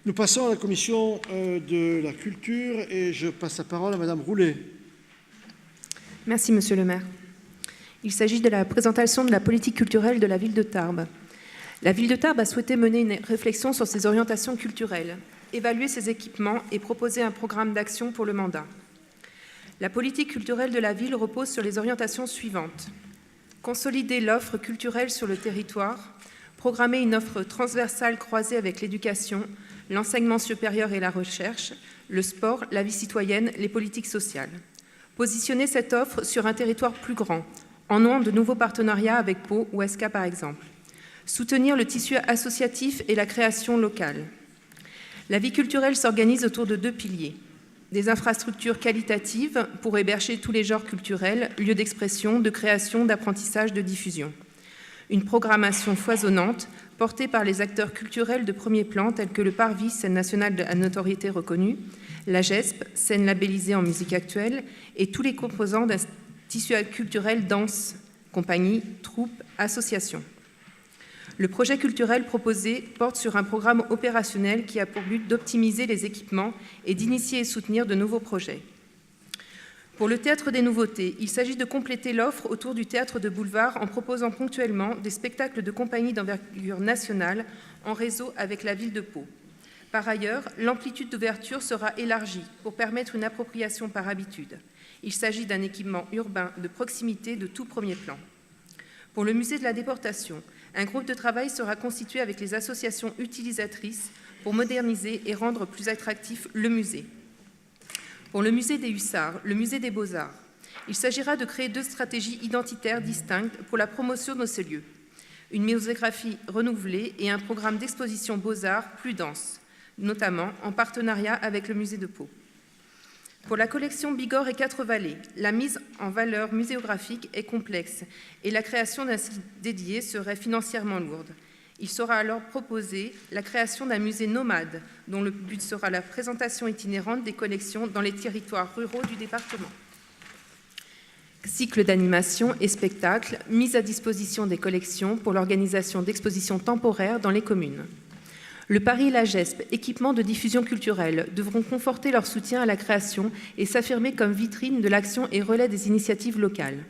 Nous passons à la commission de la culture et je passe la parole à Madame Roulet. Merci, Monsieur le maire. Il s'agit de la présentation de la politique culturelle de la ville de Tarbes. La ville de Tarbes a souhaité mener une réflexion sur ses orientations culturelles, évaluer ses équipements et proposer un programme d'action pour le mandat. La politique culturelle de la ville repose sur les orientations suivantes. Consolider l'offre culturelle sur le territoire, programmer une offre transversale croisée avec l'éducation, l'enseignement supérieur et la recherche, le sport, la vie citoyenne, les politiques sociales. Positionner cette offre sur un territoire plus grand, en nouant de nouveaux partenariats avec Pau ou ESCA par exemple. Soutenir le tissu associatif et la création locale. La vie culturelle s'organise autour de deux piliers. Des infrastructures qualitatives pour héberger tous les genres culturels, lieux d'expression, de création, d'apprentissage, de diffusion. Une programmation foisonnante portée par les acteurs culturels de premier plan tels que le Parvis, scène nationale à notoriété reconnue, la GESP, scène labellisée en musique actuelle, et tous les composants d'un tissu culturel dense, compagnies, troupes, associations. Le projet culturel proposé porte sur un programme opérationnel qui a pour but d'optimiser les équipements et d'initier et soutenir de nouveaux projets. Pour le Théâtre des Nouveautés, il s'agit de compléter l'offre autour du théâtre de boulevard en proposant ponctuellement des spectacles de compagnie d'envergure nationale en réseau avec la ville de Pau. Par ailleurs, l'amplitude d'ouverture sera élargie pour permettre une appropriation par habitude. Il s'agit d'un équipement urbain de proximité de tout premier plan. Pour le musée de la déportation, un groupe de travail sera constitué avec les associations utilisatrices pour moderniser et rendre plus attractif le musée. Pour le musée des Hussards, le musée des Beaux-Arts, il s'agira de créer deux stratégies identitaires distinctes pour la promotion de ces lieux. Une muséographie renouvelée et un programme d'exposition Beaux-Arts plus dense, notamment en partenariat avec le musée de Pau. Pour la collection Bigorre et Quatre-Vallées, la mise en valeur muséographique est complexe et la création d'un site dédié serait financièrement lourde. Il sera alors proposé la création d'un musée nomade dont le but sera la présentation itinérante des collections dans les territoires ruraux du département. Cycle d'animation et spectacles, mise à disposition des collections pour l'organisation d'expositions temporaires dans les communes. Le Paris et la GESP, équipements de diffusion culturelle, devront conforter leur soutien à la création et s'affirmer comme vitrine de l'action et relais des initiatives locales.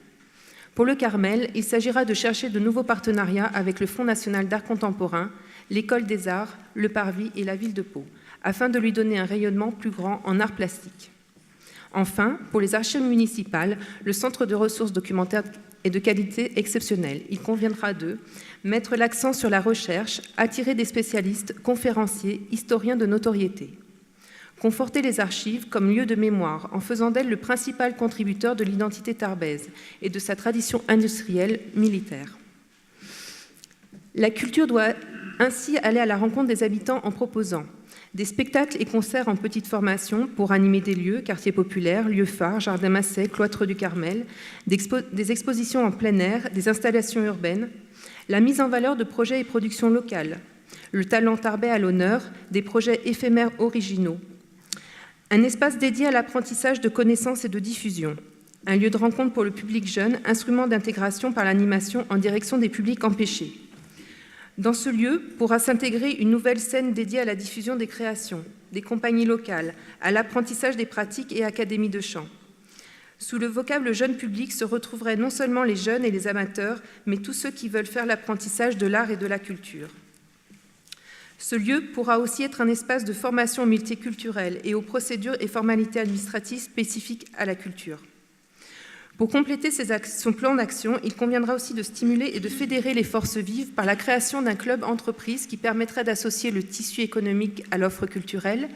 Pour le Carmel, il s'agira de chercher de nouveaux partenariats avec le Fonds national d'art contemporain, l'École des arts, le Parvis et la ville de Pau, afin de lui donner un rayonnement plus grand en art plastique. Enfin, pour les archives municipales, le Centre de ressources documentaires est de qualité exceptionnelle. Il conviendra de mettre l'accent sur la recherche, attirer des spécialistes, conférenciers, historiens de notoriété. Conforter les archives comme lieu de mémoire en faisant d'elles le principal contributeur de l'identité tarbaise et de sa tradition industrielle militaire. La culture doit ainsi aller à la rencontre des habitants en proposant des spectacles et concerts en petite formation pour animer des lieux, quartiers populaires, lieux phares, jardins Massey, cloître du Carmel, des expositions en plein air, des installations urbaines, la mise en valeur de projets et productions locales, le talent tarbais à l'honneur, des projets éphémères originaux, un espace dédié à l'apprentissage de connaissances et de diffusion, un lieu de rencontre pour le public jeune, instrument d'intégration par l'animation en direction des publics empêchés. Dans ce lieu pourra s'intégrer une nouvelle scène dédiée à la diffusion des créations, des compagnies locales, à l'apprentissage des pratiques et académies de chant. Sous le vocable jeune public se retrouveraient non seulement les jeunes et les amateurs, mais tous ceux qui veulent faire l'apprentissage de l'art et de la culture. Ce lieu pourra aussi être un espace de formation multiculturelle et aux procédures et formalités administratives spécifiques à la culture. Pour compléter son plan d'action, il conviendra aussi de stimuler et de fédérer les forces vives par la création d'un club entreprise qui permettrait d'associer le tissu économique à l'offre culturelle,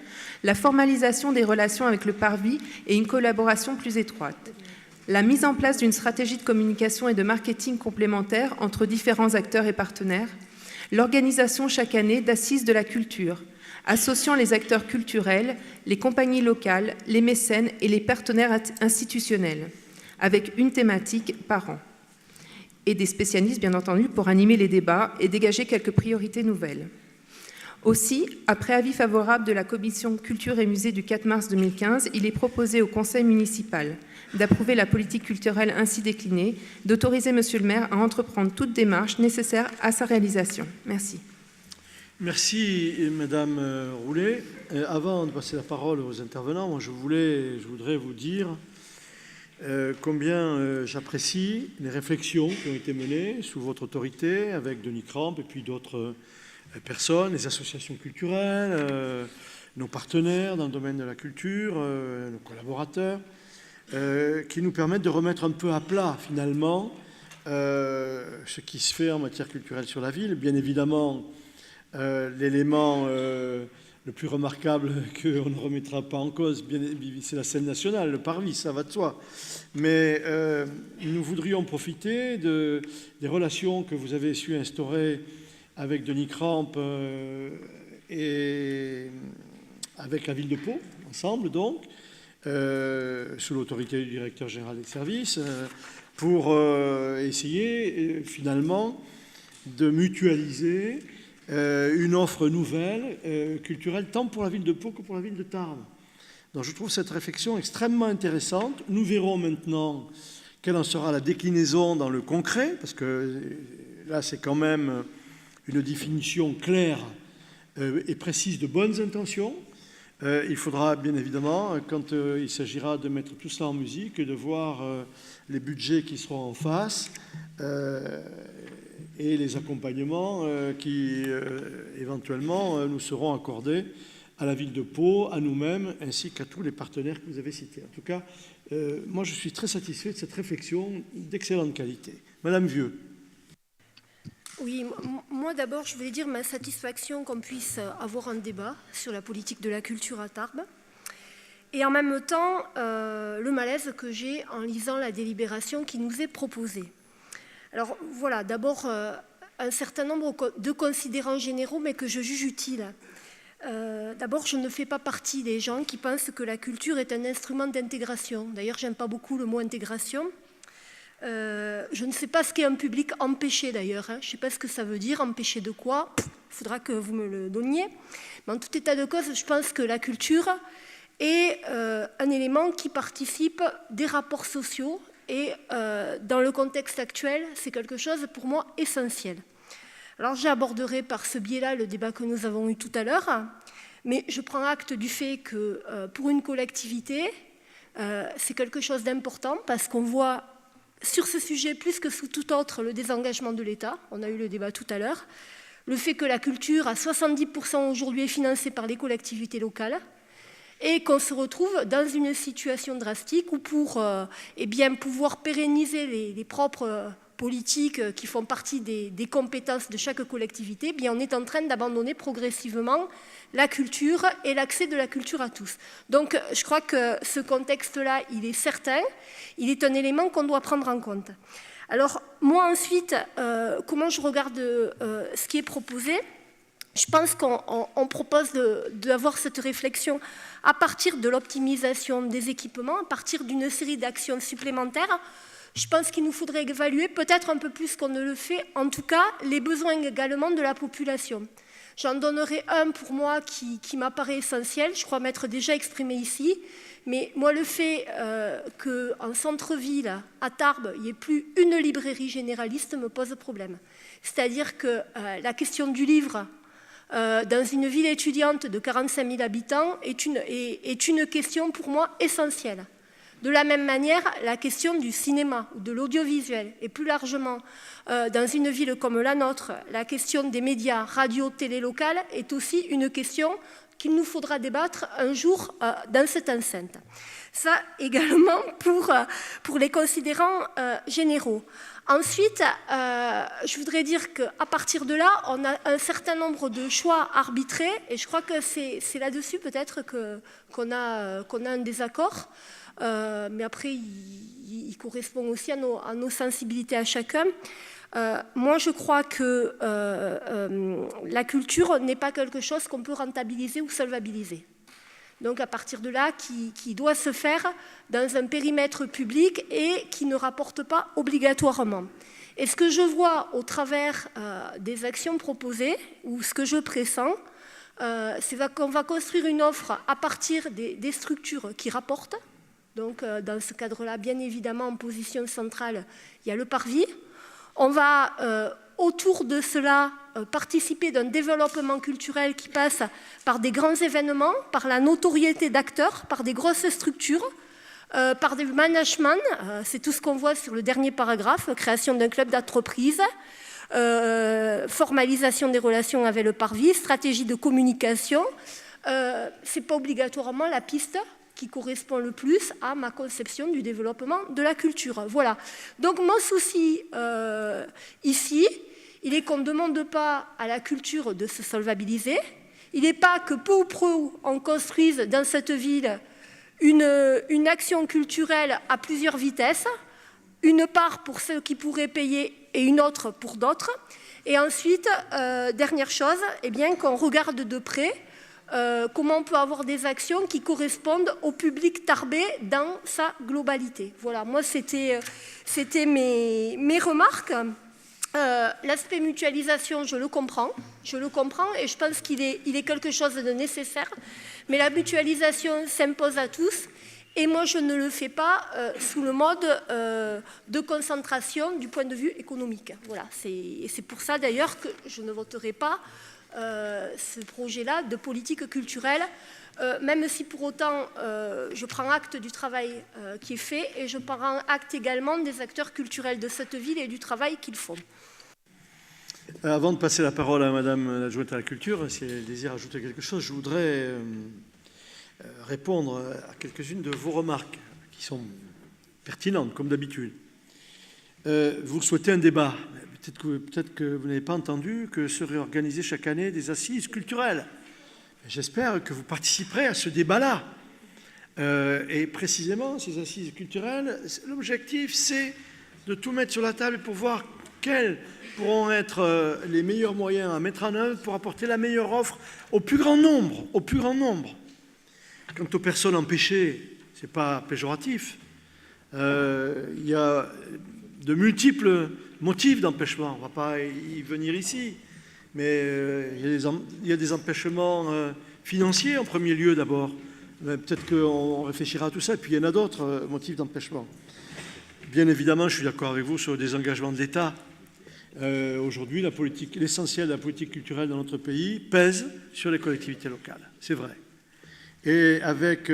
la formalisation des relations avec le Parvis et une collaboration plus étroite, la mise en place d'une stratégie de communication et de marketing complémentaire entre différents acteurs et partenaires, l'organisation chaque année d'assises de la culture, associant les acteurs culturels, les compagnies locales, les mécènes et les partenaires institutionnels, avec une thématique par an, et des spécialistes, bien entendu, pour animer les débats et dégager quelques priorités nouvelles. Aussi, après avis favorable de la Commission Culture et Musée du 4 mars 2015, il est proposé au Conseil municipal d'approuver la politique culturelle ainsi déclinée, d'autoriser Monsieur le maire à entreprendre toute démarche nécessaire à sa réalisation. Merci. Merci, Madame Roulet. Avant de passer la parole aux intervenants, moi, je voudrais vous dire combien j'apprécie les réflexions qui ont été menées sous votre autorité avec Denis Kramp et puis d'autres personnes, les associations culturelles, nos partenaires dans le domaine de la culture, nos collaborateurs, qui nous permettent de remettre un peu à plat, finalement, ce qui se fait en matière culturelle sur la ville. Bien évidemment, l'élément le plus remarquable qu'on ne remettra pas en cause, c'est la scène nationale, le parvis, ça va de soi. Mais nous voudrions profiter des relations que vous avez su instaurer avec Denis Kramp et avec la ville de Pau, ensemble donc, sous l'autorité du directeur général des services, pour essayer finalement de mutualiser une offre nouvelle culturelle tant pour la ville de Pau que pour la ville de Tarbes. Donc je trouve cette réflexion extrêmement intéressante. Nous verrons maintenant quelle en sera la déclinaison dans le concret, parce que là c'est quand même une définition claire et précise de bonnes intentions. Il faudra bien évidemment, quand il s'agira de mettre tout cela en musique, de voir les budgets qui seront en face et les accompagnements qui éventuellement nous seront accordés à la ville de Pau, à nous-mêmes, ainsi qu'à tous les partenaires que vous avez cités. En tout cas, moi je suis très satisfait de cette réflexion d'excellente qualité. Madame Vieux. Oui, moi d'abord je voulais dire ma satisfaction qu'on puisse avoir un débat sur la politique de la culture à Tarbes. Et en même temps, le malaise que j'ai en lisant la délibération qui nous est proposée. Alors voilà, d'abord un certain nombre de considérants généraux, mais que je juge utiles. D'abord, je ne fais pas partie des gens qui pensent que la culture est un instrument d'intégration. D'ailleurs, j'aime pas beaucoup le mot intégration. Je ne sais pas ce qu'est un public empêché d'ailleurs. Je ne sais pas ce que ça veut dire, empêché de quoi. Il faudra que vous me le donniez. Mais en tout état de cause, je pense que la culture est un élément qui participe des rapports sociaux et dans le contexte actuel, c'est quelque chose pour moi essentiel. Alors j'aborderai par ce biais-là le débat que nous avons eu tout à l'heure, mais je prends acte du fait que pour une collectivité, c'est quelque chose d'important parce qu'on voit sur ce sujet, plus que sous tout autre, le désengagement de l'État. On a eu le débat tout à l'heure. Le fait que la culture, à 70% aujourd'hui, est financée par les collectivités locales et qu'on se retrouve dans une situation drastique où pour pouvoir pérenniser les propres politiques qui font partie des compétences de chaque collectivité, on est en train d'abandonner progressivement la culture et l'accès de la culture à tous. Donc je crois que ce contexte-là, il est certain, il est un élément qu'on doit prendre en compte. Alors moi ensuite, comment je regarde ce qui est proposé ? Je pense qu'on propose d'avoir cette réflexion à partir de l'optimisation des équipements, à partir d'une série d'actions supplémentaires. Je pense qu'il nous faudrait évaluer peut-être un peu plus qu'on ne le fait, en tout cas les besoins également de la population. J'en donnerai un pour moi qui m'apparaît essentiel, je crois m'être déjà exprimé ici, mais moi le fait qu'en centre-ville, à Tarbes, il n'y ait plus une librairie généraliste me pose problème. C'est-à-dire que la question du livre dans une ville étudiante de 45 000 habitants est une question pour moi essentielle. De la même manière, la question du cinéma ou de l'audiovisuel et plus largement dans une ville comme la nôtre, la question des médias, radio, télé locales est aussi une question qu'il nous faudra débattre un jour dans cette enceinte. Ça également pour les considérants généraux. Ensuite, je voudrais dire qu'à partir de là, on a un certain nombre de choix arbitrés et je crois que c'est là-dessus peut-être qu'on a un désaccord. Mais après, il correspond aussi à nos sensibilités à chacun. Moi, je crois que la culture n'est pas quelque chose qu'on peut rentabiliser ou solvabiliser. Donc, à partir de là, qui doit se faire dans un périmètre public et qui ne rapporte pas obligatoirement. Et ce que je vois au travers des actions proposées, ou ce que je pressens, c'est qu'on va construire une offre à partir des structures qui rapportent. Donc, dans ce cadre-là, bien évidemment, en position centrale, il y a le parvis. On va autour de cela, participer d'un développement culturel qui passe par des grands événements, par la notoriété d'acteurs, par des grosses structures, par du management, c'est tout ce qu'on voit sur le dernier paragraphe, création d'un club d'entreprise, formalisation des relations avec le parvis, stratégie de communication. C'est pas obligatoirement la piste qui correspond le plus à ma conception du développement de la culture. Voilà. Donc mon souci ici, il est qu'on ne demande pas à la culture de se solvabiliser. Il n'est pas que peu ou prou on construise dans cette ville une action culturelle à plusieurs vitesses, une part pour ceux qui pourraient payer et une autre pour d'autres. Et ensuite, dernière chose, eh bien, qu'on regarde de près comment on peut avoir des actions qui correspondent au public tarbé dans sa globalité. Voilà, moi c'était mes remarques. L'aspect mutualisation, je le comprends et je pense qu'il est quelque chose de nécessaire, mais la mutualisation s'impose à tous et moi je ne le fais pas sous le mode de concentration du point de vue économique. Voilà, c'est pour ça d'ailleurs que je ne voterai pas ce projet-là de politique culturelle, même si pour autant je prends acte du travail qui est fait et je prends acte également des acteurs culturels de cette ville et du travail qu'ils font. Avant de passer la parole à Madame l'adjointe à la culture, si elle désire ajouter quelque chose, je voudrais répondre à quelques-unes de vos remarques qui sont pertinentes, comme d'habitude. Vous souhaitez un débat. Peut-être que vous n'avez pas entendu que seraient organisées chaque année des assises culturelles. J'espère que vous participerez à ce débat-là. Et précisément, ces assises culturelles, l'objectif, c'est de tout mettre sur la table pour voir quels pourront être les meilleurs moyens à mettre en œuvre pour apporter la meilleure offre au plus grand nombre. Au plus grand nombre. Quant aux personnes empêchées, ce n'est pas péjoratif. Il y a de multiples motifs d'empêchement. On ne va pas y venir ici. Mais il y a des empêchements financiers en premier lieu d'abord. Peut-être qu'on réfléchira à tout ça. Et puis il y en a d'autres motifs d'empêchement. Bien évidemment, je suis d'accord avec vous sur le désengagement de l'État. Aujourd'hui, l'essentiel de la politique culturelle dans notre pays pèse sur les collectivités locales. C'est vrai. Et avec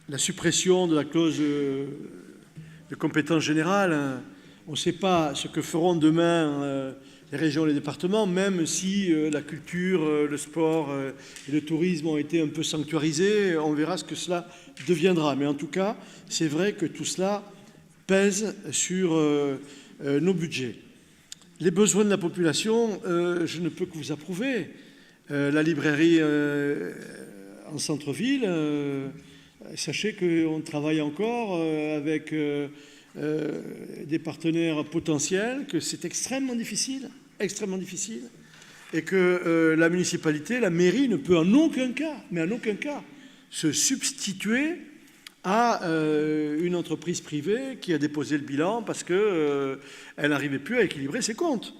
la suppression de la clause de compétence générale, on ne sait pas ce que feront demain les régions et les départements, même si la culture, le sport et le tourisme ont été un peu sanctuarisés. On verra ce que cela deviendra. Mais en tout cas, c'est vrai que tout cela pèse sur nos budgets. Les besoins de la population, je ne peux que vous approuver. La librairie en centre-ville, sachez qu'on travaille encore avec des partenaires potentiels, que c'est extrêmement difficile, et que la municipalité, la mairie ne peut en aucun cas, se substituer à une entreprise privée qui a déposé le bilan parce qu'elle n'arrivait plus à équilibrer ses comptes.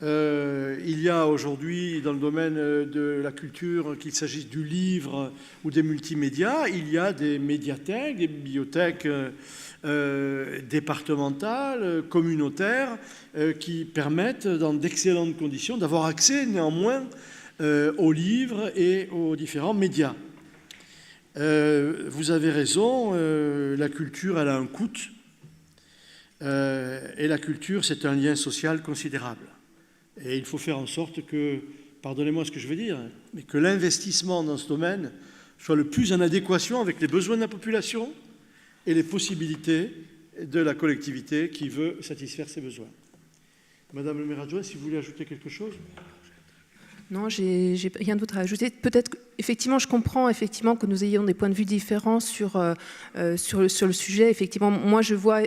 Il y a aujourd'hui, dans le domaine de la culture, qu'il s'agisse du livre ou des multimédias, il y a des médiathèques, des bibliothèques départementales, communautaires, qui permettent, dans d'excellentes conditions, d'avoir accès néanmoins aux livres et aux différents médias. Vous avez raison, la culture, elle a un coût, et la culture, c'est un lien social considérable. Et il faut faire en sorte que, pardonnez-moi ce que je veux dire, mais que l'investissement dans ce domaine soit le plus en adéquation avec les besoins de la population et les possibilités de la collectivité qui veut satisfaire ses besoins. Madame le maire adjoint, si vous voulez ajouter quelque chose ? Non, j'ai rien d'autre à ajouter. Peut-être effectivement, je comprends effectivement que nous ayons des points de vue différents sur le sujet. Effectivement, moi je vois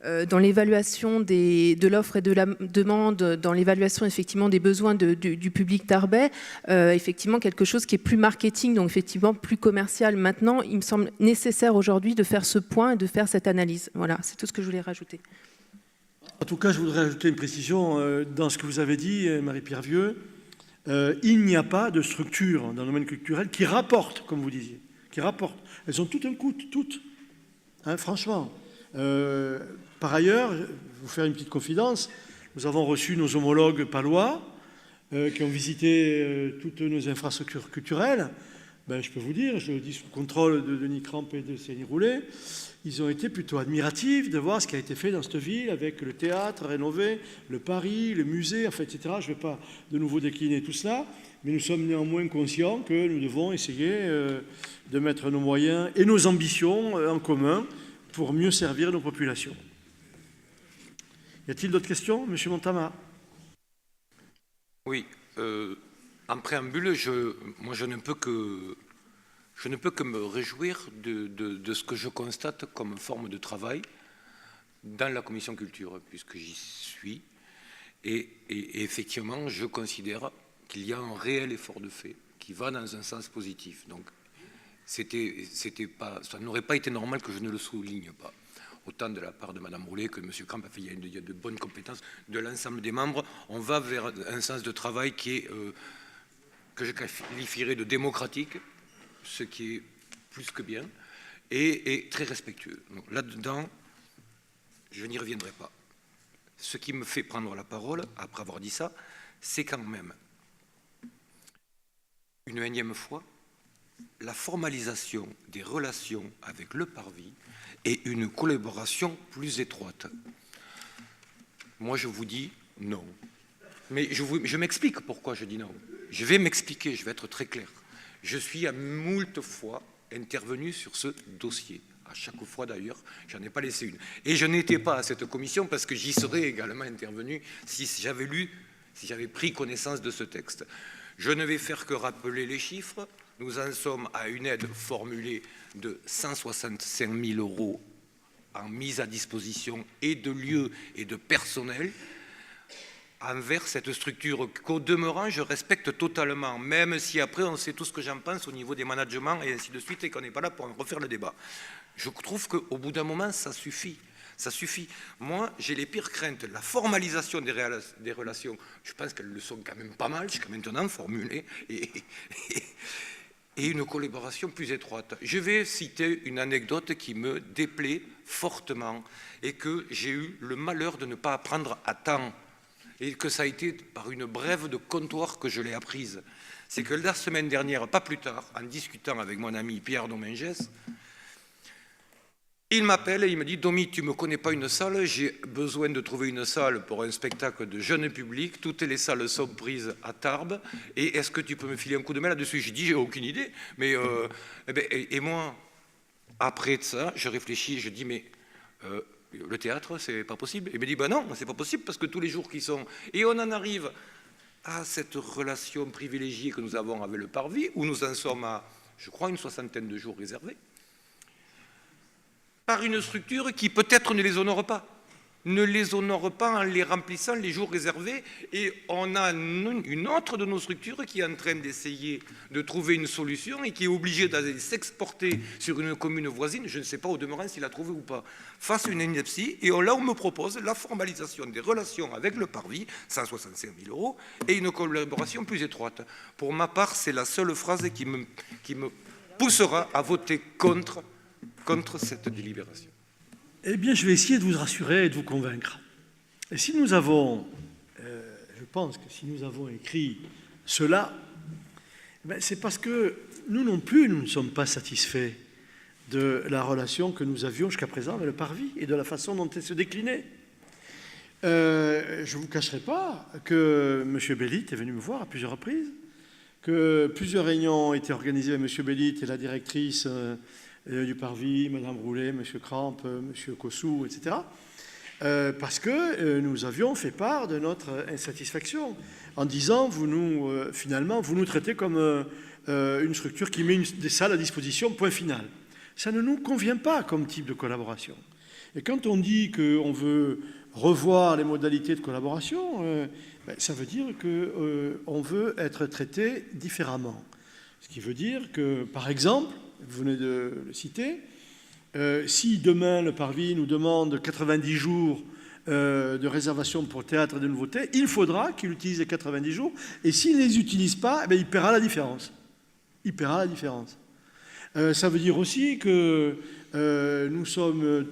dans l'évaluation de l'offre et de la demande, dans l'évaluation effectivement des besoins du public tarbais, effectivement quelque chose qui est plus marketing, donc effectivement plus commercial. Maintenant, il me semble nécessaire aujourd'hui de faire ce point et de faire cette analyse. Voilà, c'est tout ce que je voulais rajouter. En tout cas, je voudrais ajouter une précision dans ce que vous avez dit, Marie-Pierre Vieux. Il n'y a pas de structure dans le domaine culturel qui rapporte, comme vous disiez, qui rapporte. Elles ont tout un coût, toutes. Hein, franchement, Par ailleurs, je vais vous faire une petite confidence, nous avons reçu nos homologues palois qui ont visité toutes nos infrastructures culturelles. Ben, je peux vous dire, je le dis sous le contrôle de Denis Cramp et de Céline Roulet, ils ont été plutôt admiratifs de voir ce qui a été fait dans cette ville avec le théâtre rénové, le Paris, le musée, enfin, etc. Je ne vais pas de nouveau décliner tout cela, mais nous sommes néanmoins conscients que nous devons essayer de mettre nos moyens et nos ambitions en commun pour mieux servir nos populations. Y a-t-il d'autres questions, Monsieur Montama? Oui. En préambule, moi je ne peux que me réjouir de ce que je constate comme forme de travail dans la commission culture, puisque j'y suis. Et effectivement, je considère qu'il y a un réel effort de fait qui va dans un sens positif. Donc, ça n'aurait pas été normal que je ne le souligne pas. Autant de la part de Mme Roulet que M. Cramp a fait, il y a de bonnes compétences de l'ensemble des membres. On va vers un sens de travail qui est, que je qualifierais de démocratique, ce qui est plus que bien, et très respectueux. Donc là-dedans, je n'y reviendrai pas. Ce qui me fait prendre la parole, après avoir dit ça, c'est quand même, une énième fois, la formalisation des relations avec le Parvis et une collaboration plus étroite. Moi, je vous dis non. Mais je m'explique pourquoi je dis non. Je vais m'expliquer, je vais être très clair. Je suis à moult fois intervenu sur ce dossier. À chaque fois d'ailleurs, j'en ai pas laissé une. Et je n'étais pas à cette commission parce que j'y serais également intervenu si j'avais pris connaissance de ce texte. Je ne vais faire que rappeler les chiffres. Nous en sommes à une aide formulée de 165 000 € en mise à disposition et de lieux et de personnel envers cette structure qu'au demeurant, je respecte totalement, même si après on sait tout ce que j'en pense au niveau des managements et ainsi de suite et qu'on n'est pas là pour en refaire le débat. Je trouve qu'au bout d'un moment, ça suffit. Ça suffit. Moi, j'ai les pires craintes. La formalisation des relations, je pense qu'elles le sont quand même pas mal jusqu'à maintenant formulées, et une collaboration plus étroite. Je vais citer une anecdote qui me déplaît fortement et que j'ai eu le malheur de ne pas apprendre à temps et que ça a été par une brève de comptoir que je l'ai apprise. C'est que la semaine dernière, pas plus tard, en discutant avec mon ami Pierre Domingès, il m'appelle et il me dit « Domi, tu ne me connais pas une salle, j'ai besoin de trouver une salle pour un spectacle de jeune public, toutes les salles sont prises à Tarbes, et est-ce que tu peux me filer un coup de main là-dessus ?» J'ai dit « J'ai aucune idée, mais et moi, après ça, je réfléchis, je dis « Mais le théâtre, c'est pas possible ?» Il me dit « Ben non, c'est pas possible parce que tous les jours qui sont... » Et on en arrive à cette relation privilégiée que nous avons avec le Parvis, où nous en sommes à, je crois, une 60aine de jours réservés, par une structure qui peut-être ne les honore pas. Ne les honore pas en les remplissant les jours réservés. Et on a une autre de nos structures qui est en train d'essayer de trouver une solution et qui est obligée d'aller s'exporter sur une commune voisine. Je ne sais pas au demeurant s'il a trouvé ou pas. Face à une ineptie. Et là, on me propose la formalisation des relations avec le Parvis, 165 000 €, et une collaboration plus étroite. Pour ma part, c'est la seule phrase qui me poussera à voter contre cette délibération. Eh bien, je vais essayer de vous rassurer et de vous convaincre. Et si nous avons, je pense que si nous avons écrit cela, c'est parce que nous non plus, nous ne sommes pas satisfaits de la relation que nous avions jusqu'à présent avec le Parvis et de la façon dont elle se déclinait. Je ne vous cacherai pas que M. Bellit est venu me voir à plusieurs reprises, que plusieurs réunions ont été organisées avec M. Bellit et la directrice du Parvis, Mme Roulet, M. Cramp, M. Cossou, etc. Parce que nous avions fait part de notre insatisfaction en disant, finalement, vous nous traitez comme une structure qui met des salles à disposition, point final. Ça ne nous convient pas comme type de collaboration. Et quand on dit qu'on veut revoir les modalités de collaboration, ça veut dire qu'on veut être traité différemment. Ce qui veut dire que, par exemple, vous venez de le citer, si demain le Parvis nous demande 90 jours de réservation pour théâtre et de nouveautés, il faudra qu'il utilise les 90 jours, et s'il ne les utilise pas, il paiera la différence. Il paiera la différence. Ça veut dire aussi que nous sommes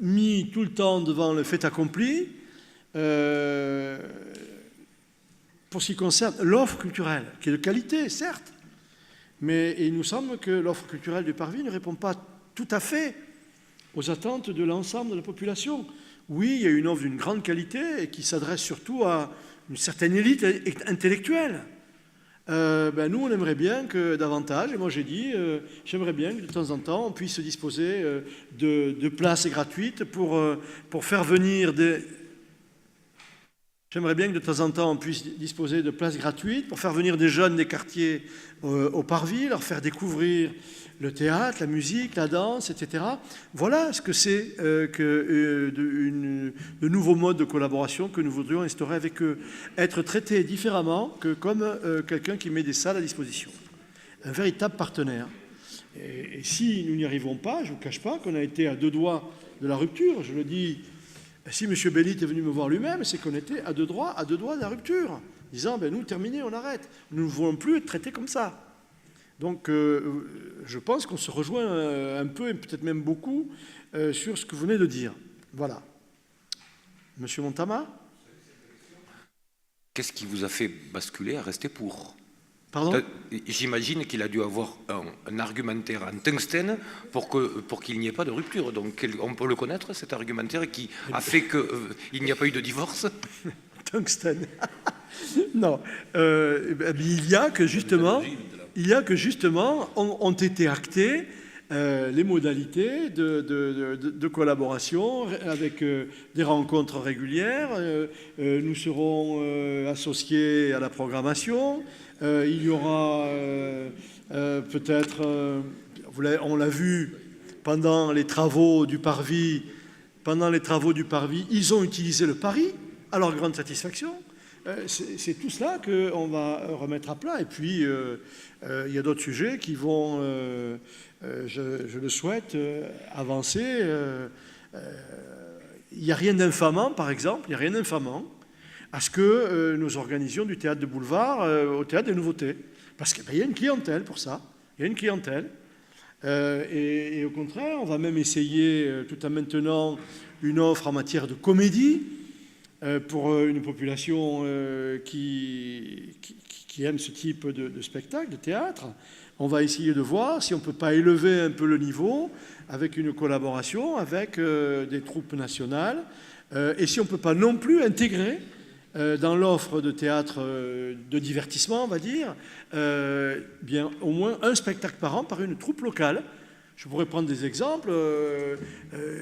mis tout le temps devant le fait accompli pour ce qui concerne l'offre culturelle, qui est de qualité, certes, mais il nous semble que l'offre culturelle du Parvis ne répond pas tout à fait aux attentes de l'ensemble de la population. Oui, il y a une offre d'une grande qualité et qui s'adresse surtout à une certaine élite intellectuelle. Nous, on aimerait bien que davantage, et moi j'ai dit, j'aimerais bien que de temps en temps, on puisse disposer de places gratuites pour faire venir des... J'aimerais bien que de temps en temps, on puisse disposer de places gratuites pour faire venir des jeunes des quartiers au Parvis, leur faire découvrir le théâtre, la musique, la danse, etc. Voilà ce que c'est de nouveaux modes de collaboration que nous voudrions instaurer avec eux. Être traités différemment que comme quelqu'un qui met des salles à disposition. Un véritable partenaire. Et si nous n'y arrivons pas, je ne vous cache pas qu'on a été à 2 doigts de la rupture. Je le dis, si M. Bellit est venu me voir lui-même, c'est qu'on était à deux doigts de la rupture. Disant, nous, terminé, on arrête. Nous ne voulons plus être traités comme ça. Donc, je pense qu'on se rejoint un peu, et peut-être même beaucoup, sur ce que vous venez de dire. Voilà. Monsieur Montama ? Qu'est-ce qui vous a fait basculer à rester pour ? Pardon ? J'imagine qu'il a dû avoir un argumentaire en tungstène pour qu'il n'y ait pas de rupture. Donc, on peut le connaître, cet argumentaire qui a fait qu'il n'y a pas eu de divorce ? Tungstène. Non. Il y a que justement ont été actées les modalités de collaboration avec des rencontres régulières. Nous serons associés à la programmation. Il y aura peut-être, on l'a vu pendant les travaux du Parvis, ils ont utilisé le Paris à leur grande satisfaction. C'est tout cela qu'on va remettre à plat. Et puis, il y a d'autres sujets qui vont, je le souhaite, avancer. Il n'y a rien d'infamant, par exemple, il n'y a rien d'infamant à ce que nous organisions du théâtre de boulevard au théâtre des Nouveautés. Parce qu'il y a une clientèle pour ça. Il y a une clientèle. Et au contraire, on va même essayer, tout en maintenant une offre en matière de comédie, pour une population qui aime ce type de spectacle, de théâtre. On va essayer de voir si on ne peut pas élever un peu le niveau avec une collaboration avec des troupes nationales et si on ne peut pas non plus intégrer dans l'offre de théâtre de divertissement, on va dire, bien au moins un spectacle par an par une troupe locale. Je pourrais prendre des exemples.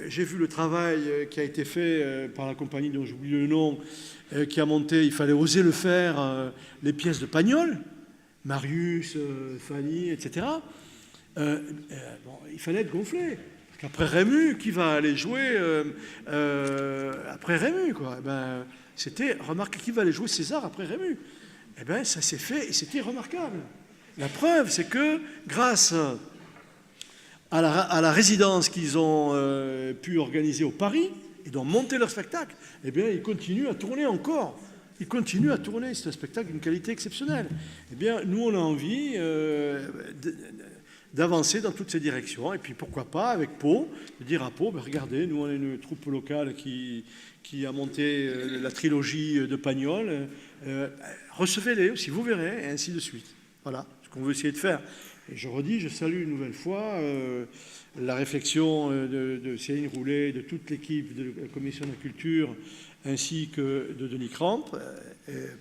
J'ai vu le travail qui a été fait par la compagnie dont j'oublie le nom, qui a monté, il fallait oser le faire, les pièces de Pagnol, Marius, Fanny, etc. Il fallait être gonflé. Parce qu'après Rému, qui va aller jouer après Rému, quoi. C'était remarqué, qui va aller jouer César après Rému. Ça s'est fait et c'était remarquable. La preuve, c'est que grâce à la résidence qu'ils ont pu organiser au Paris et dont monter leur spectacle, ils continuent à tourner encore. Ils continuent à tourner. C'est un spectacle d'une qualité exceptionnelle. Nous, on a envie d'avancer dans toutes ces directions. Et puis, pourquoi pas, avec Pau, de dire à Pau, regardez, nous, on est une troupe locale qui a monté la trilogie de Pagnol. Recevez-les aussi, vous verrez, et ainsi de suite. Voilà ce qu'on veut essayer de faire. Et je redis, je salue une nouvelle fois la réflexion de Céline Roulet, de toute l'équipe de la Commission de la Culture, ainsi que de Denis Cramp,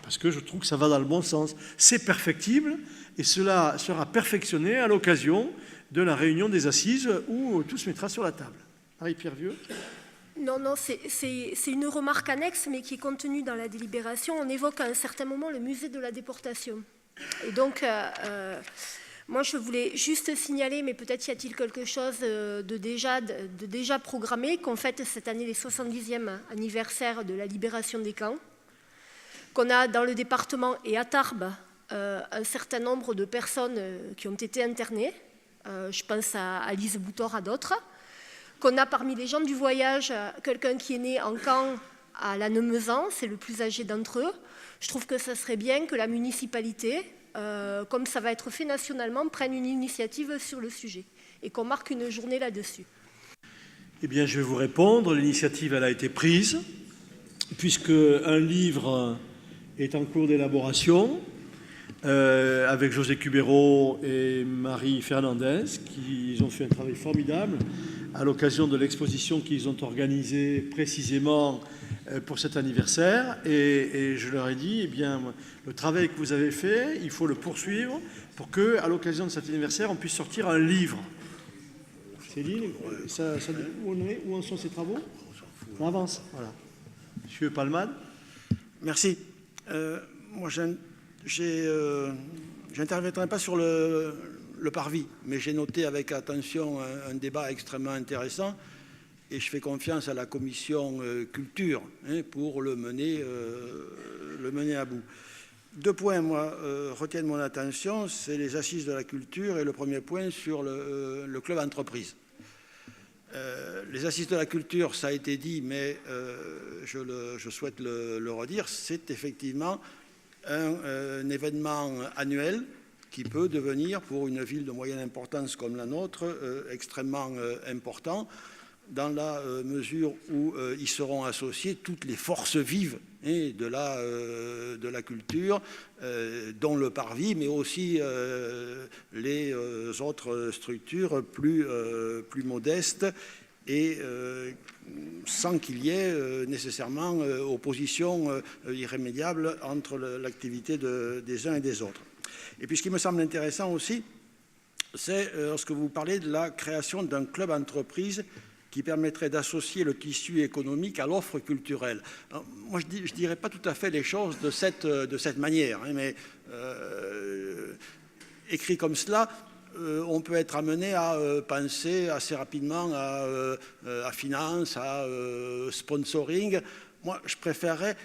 parce que je trouve que ça va dans le bon sens. C'est perfectible, et cela sera perfectionné à l'occasion de la réunion des assises où tout se mettra sur la table. Marie-Pierre Vieux ? Non, c'est une remarque annexe, mais qui est contenue dans la délibération. On évoque à un certain moment le musée de la déportation. Et donc... moi, je voulais juste signaler, mais peut-être y a-t-il quelque chose de déjà programmé, qu'on fête cette année les 70e anniversaire de la libération des camps, qu'on a dans le département et à Tarbes un certain nombre de personnes qui ont été internées, je pense à Lise Boutor, à d'autres, qu'on a parmi les gens du voyage quelqu'un qui est né en camp à la Neumezan, c'est le plus âgé d'entre eux. Je trouve que ça serait bien que la municipalité... comme ça va être fait nationalement, prennent une initiative sur le sujet et qu'on marque une journée là-dessus. Eh bien, je vais vous répondre. L'initiative, elle a été prise, puisque un livre est en cours d'élaboration avec José Cubero et Marie Fernandez, qui ont fait un travail formidable à l'occasion de l'exposition qu'ils ont organisée précisément pour cet anniversaire. Et je leur ai dit, eh bien, le travail que vous avez fait, il faut le poursuivre pour qu'à l'occasion de cet anniversaire, on puisse sortir un livre. Céline, où en sont ces travaux? On avance, voilà. Monsieur Palman. Merci. Moi, j'interviendrai pas sur le parvis, mais j'ai noté avec attention un débat extrêmement intéressant et je fais confiance à la commission culture pour le mener à bout. 2 points, moi, retiennent mon attention, c'est les assises de la culture et le premier point sur le club entreprise. Les assises de la culture, ça a été dit, mais je souhaite le redire, c'est effectivement un événement annuel qui peut devenir, pour une ville de moyenne importance comme la nôtre, extrêmement important, dans la mesure où y seront associées toutes les forces vives de la culture, dont le parvis, mais aussi les autres structures plus modestes, et sans qu'il y ait nécessairement opposition irrémédiable entre l'activité des uns et des autres. Et puis ce qui me semble intéressant aussi, c'est lorsque vous parlez de la création d'un club entreprise qui permettrait d'associer le tissu économique à l'offre culturelle. Alors, moi, je ne dirais pas tout à fait les choses de cette manière, mais écrit comme cela, on peut être amené à penser assez rapidement à finance, à sponsoring. Moi, je préférerais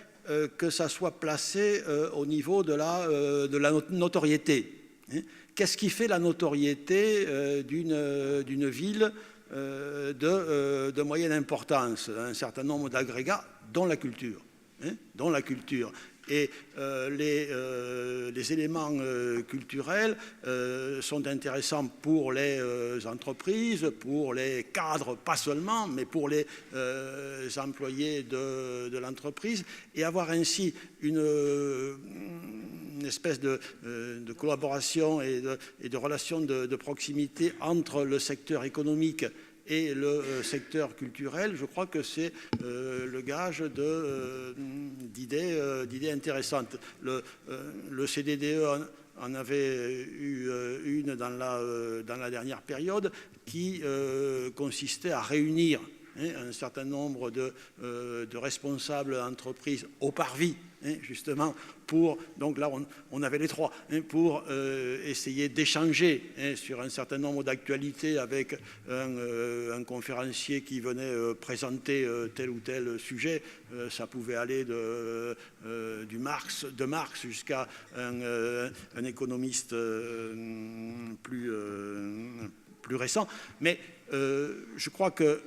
que ça soit placé au niveau de la notoriété. Qu'est-ce qui fait la notoriété d'une ville de moyenne importance? Un certain nombre d'agrégats, dont la culture. Et les éléments culturels sont intéressants pour les entreprises, pour les cadres, pas seulement, mais pour les employés de l'entreprise, et avoir ainsi une espèce de collaboration et de relation de proximité entre le secteur économique et le secteur culturel. Je crois que c'est le gage d'idées intéressantes. Le CDDE en avait eu une dans la dernière période qui consistait à réunir un certain nombre de responsables d'entreprises au parvis, justement, donc là on avait les 3, pour essayer d'échanger sur un certain nombre d'actualités avec un conférencier qui venait présenter tel ou tel sujet. Ça pouvait aller de Marx jusqu'à un économiste plus récent. Mais je crois que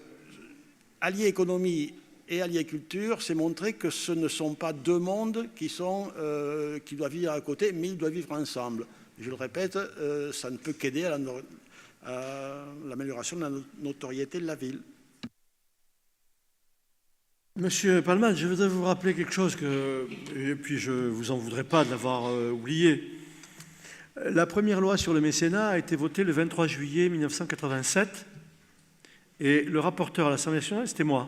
allier économie et allier culture, c'est montrer que ce ne sont pas 2 mondes qui doivent vivre à côté, mais ils doivent vivre ensemble. Je le répète, ça ne peut qu'aider à l'amélioration de la notoriété de la ville. Monsieur Palman, je voudrais vous rappeler quelque chose, et puis je ne vous en voudrais pas de l'avoir oublié. La première loi sur le mécénat a été votée le 23 juillet 1987, et le rapporteur à l'Assemblée nationale, c'était moi.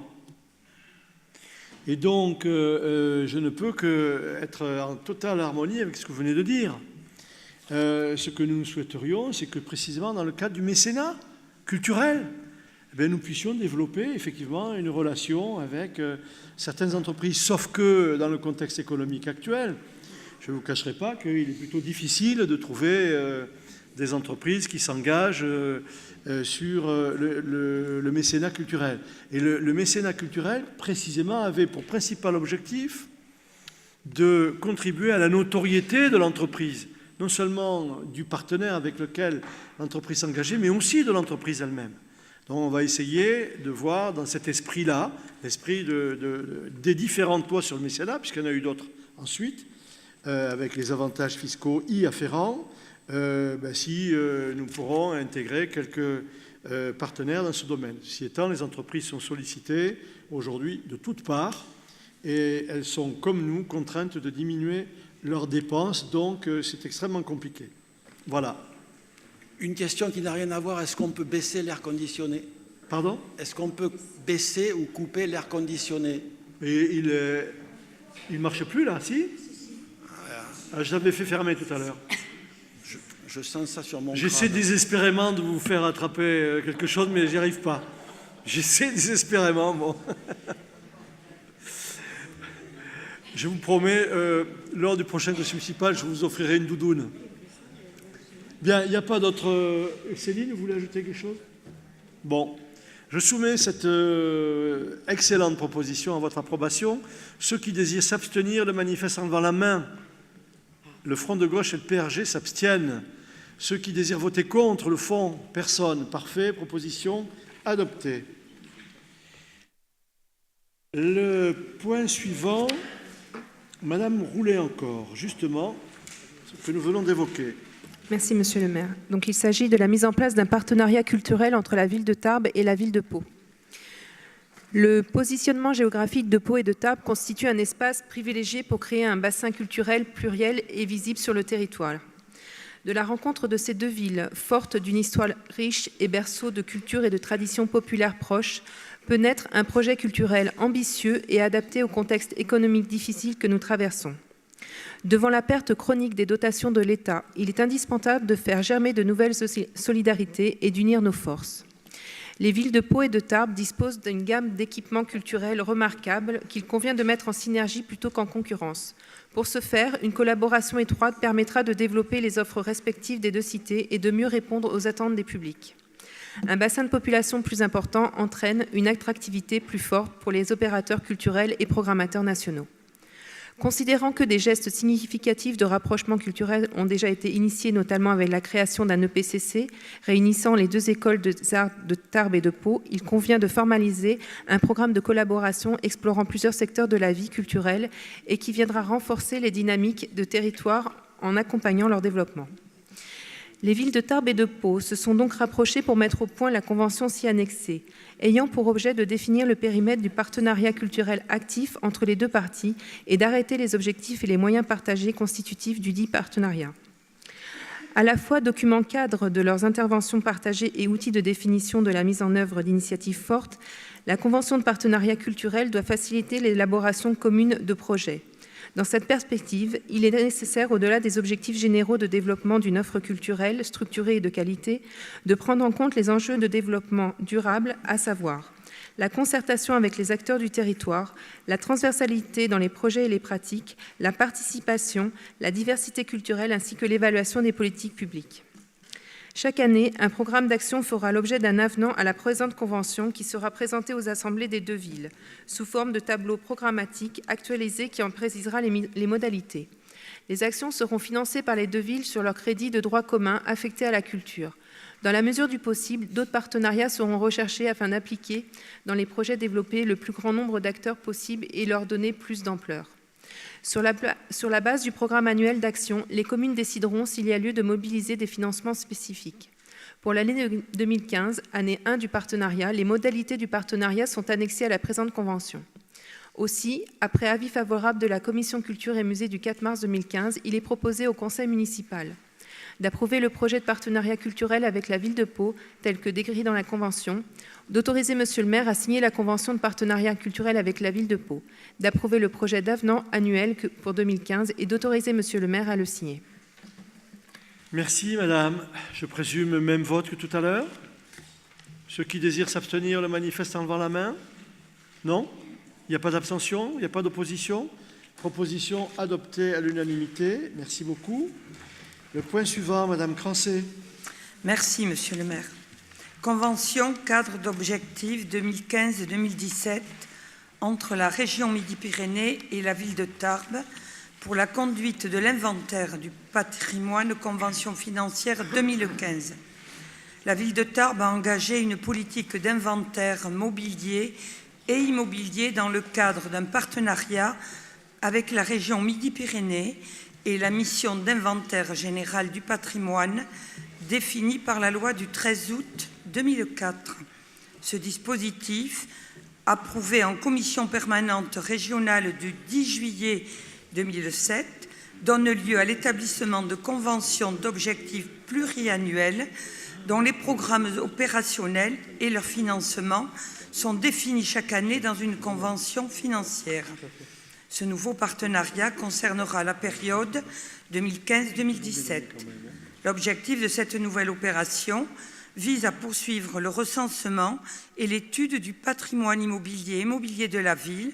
Et donc, je ne peux qu'être en totale harmonie avec ce que vous venez de dire. Ce que nous souhaiterions, c'est que précisément dans le cadre du mécénat culturel, nous puissions développer effectivement une relation avec certaines entreprises, sauf que dans le contexte économique actuel, je ne vous cacherai pas qu'il est plutôt difficile de trouver des entreprises qui s'engagent sur le mécénat culturel. Et le mécénat culturel, précisément, avait pour principal objectif de contribuer à la notoriété de l'entreprise, non seulement du partenaire avec lequel l'entreprise s'engageait, mais aussi de l'entreprise elle-même. Donc on va essayer de voir dans cet esprit-là, l'esprit des différentes lois sur le mécénat, puisqu'il y en a eu d'autres ensuite, avec les avantages fiscaux y afférents, si nous pourrons intégrer quelques partenaires dans ce domaine. Ceci étant, les entreprises sont sollicitées aujourd'hui de toutes parts et elles sont, comme nous, contraintes de diminuer leurs dépenses, donc c'est extrêmement compliqué. Voilà. Une question qui n'a rien à voir, est-ce qu'on peut baisser l'air conditionné? Pardon? Est-ce qu'on peut baisser ou couper l'air conditionné? Et il ne marche plus là, si? Ah, je l'avais fait fermer tout à l'heure. Je sens ça sur mon crâne. J'essaie désespérément de vous faire attraper quelque chose, mais j'y arrive pas. J'essaie désespérément, bon. Je vous promets, lors du prochain conseil municipal, je vous offrirai une doudoune. Bien, il n'y a pas d'autre... Céline, vous voulez ajouter quelque chose? Bon, je soumets cette excellente proposition à votre approbation. Ceux qui désirent s'abstenir le manifestent en levant la main. Le Front de gauche et le PRG s'abstiennent. Ceux qui désirent voter contre le fond, personne. Parfait, proposition adoptée. Le point suivant, Madame Roulet encore, justement, ce que nous venons d'évoquer. Merci, Monsieur le maire. Donc, il s'agit de la mise en place d'un partenariat culturel entre la ville de Tarbes et la ville de Pau. Le positionnement géographique de Pau et de Tarbes constitue un espace privilégié pour créer un bassin culturel pluriel et visible sur le territoire. De la rencontre de ces deux villes, fortes d'une histoire riche et berceau de culture et de traditions populaires proches, peut naître un projet culturel ambitieux et adapté au contexte économique difficile que nous traversons. Devant la perte chronique des dotations de l'État, il est indispensable de faire germer de nouvelles solidarités et d'unir nos forces. Les villes de Pau et de Tarbes disposent d'une gamme d'équipements culturels remarquables qu'il convient de mettre en synergie plutôt qu'en concurrence. Pour ce faire, une collaboration étroite permettra de développer les offres respectives des deux cités et de mieux répondre aux attentes des publics. Un bassin de population plus important entraîne une attractivité plus forte pour les opérateurs culturels et programmateurs nationaux. Considérant que des gestes significatifs de rapprochement culturel ont déjà été initiés, notamment avec la création d'un EPCC réunissant les deux écoles des arts de Tarbes et de Pau, il convient de formaliser un programme de collaboration explorant plusieurs secteurs de la vie culturelle et qui viendra renforcer les dynamiques de territoire en accompagnant leur développement. Les villes de Tarbes et de Pau se sont donc rapprochées pour mettre au point la convention s'y annexée, ayant pour objet de définir le périmètre du partenariat culturel actif entre les deux parties et d'arrêter les objectifs et les moyens partagés constitutifs du dit partenariat. À la fois document cadre de leurs interventions partagées et outils de définition de la mise en œuvre d'initiatives fortes, la convention de partenariat culturel doit faciliter l'élaboration commune de projets. Dans cette perspective, il est nécessaire, au-delà des objectifs généraux de développement d'une offre culturelle structurée et de qualité, de prendre en compte les enjeux de développement durable, à savoir la concertation avec les acteurs du territoire, la transversalité dans les projets et les pratiques, la participation, la diversité culturelle ainsi que l'évaluation des politiques publiques. Chaque année, un programme d'action fera l'objet d'un avenant à la présente convention qui sera présenté aux assemblées des deux villes, sous forme de tableau programmatique actualisé qui en précisera les modalités. Les actions seront financées par les deux villes sur leur crédit de droit commun affecté à la culture. Dans la mesure du possible, d'autres partenariats seront recherchés afin d'appliquer dans les projets développés le plus grand nombre d'acteurs possible et leur donner plus d'ampleur. Sur la base du programme annuel d'action, les communes décideront s'il y a lieu de mobiliser des financements spécifiques. Pour l'année 2015, année 1 du partenariat, les modalités du partenariat sont annexées à la présente convention. Aussi, après avis favorable de la Commission Culture et Musées du 4 mars 2015, il est proposé au Conseil municipal d'approuver le projet de partenariat culturel avec la ville de Pau, tel que décrit dans la Convention, d'autoriser Monsieur le maire à signer la convention de partenariat culturel avec la ville de Pau, d'approuver le projet d'avenant annuel pour 2015 et d'autoriser Monsieur le maire à le signer. Merci, Madame. Je présume même vote que tout à l'heure. Ceux qui désirent s'abstenir le manifestent en levant la main. Non? Il n'y a pas d'abstention? Il n'y a pas d'opposition? Proposition adoptée à l'unanimité. Merci beaucoup. Le point suivant, Madame Crancé. Merci, Monsieur le maire. Convention cadre d'objectifs 2015-2017 entre la région Midi-Pyrénées et la ville de Tarbes pour la conduite de l'inventaire du patrimoine, convention financière 2015. La ville de Tarbes a engagé une politique d'inventaire mobilier et immobilier dans le cadre d'un partenariat avec la région Midi-Pyrénées et la mission d'inventaire général du patrimoine définie par la loi du 13 août 2004. Ce dispositif, approuvé en commission permanente régionale du 10 juillet 2007, donne lieu à l'établissement de conventions d'objectifs pluriannuels dont les programmes opérationnels et leur financement sont définis chaque année dans une convention financière. Ce nouveau partenariat concernera la période 2015-2017. L'objectif de cette nouvelle opération vise à poursuivre le recensement et l'étude du patrimoine immobilier et immobilier de la ville,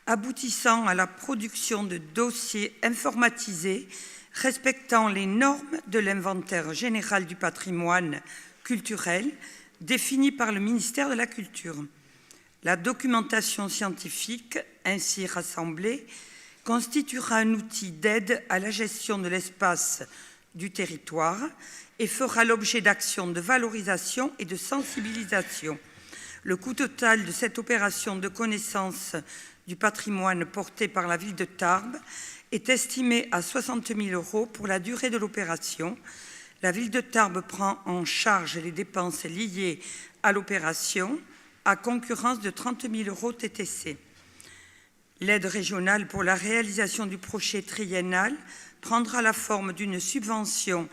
aboutissant à la production de dossiers informatisés respectant les normes de l'inventaire général du patrimoine culturel défini par le ministère de la Culture. La documentation scientifique ainsi rassemblée constituera un outil d'aide à la gestion de l'espace du territoire et fera l'objet d'actions de valorisation et de sensibilisation. Le coût total de cette opération de connaissance du patrimoine portée par la ville de Tarbes est estimé à 60 000 € pour la durée de l'opération. La ville de Tarbes prend en charge les dépenses liées à l'opération à concurrence de 30 000 € TTC. L'aide régionale pour la réalisation du projet triennal prendra la forme d'une subvention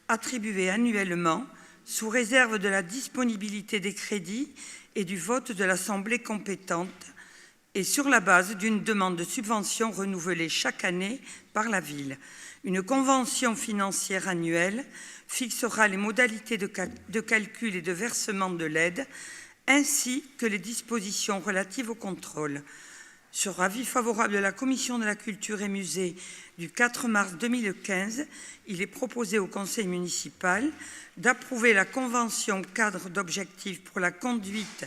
attribuée annuellement sous réserve de la disponibilité des crédits et du vote de l'Assemblée compétente et sur la base d'une demande de subvention renouvelée chaque année par la ville. Une convention financière annuelle fixera les modalités de calcul et de versement de l'aide ainsi que les dispositions relatives au contrôle. Sur avis favorable de la Commission de la Culture et Musée du 4 mars 2015, il est proposé au Conseil municipal d'approuver la convention cadre d'objectifs pour la conduite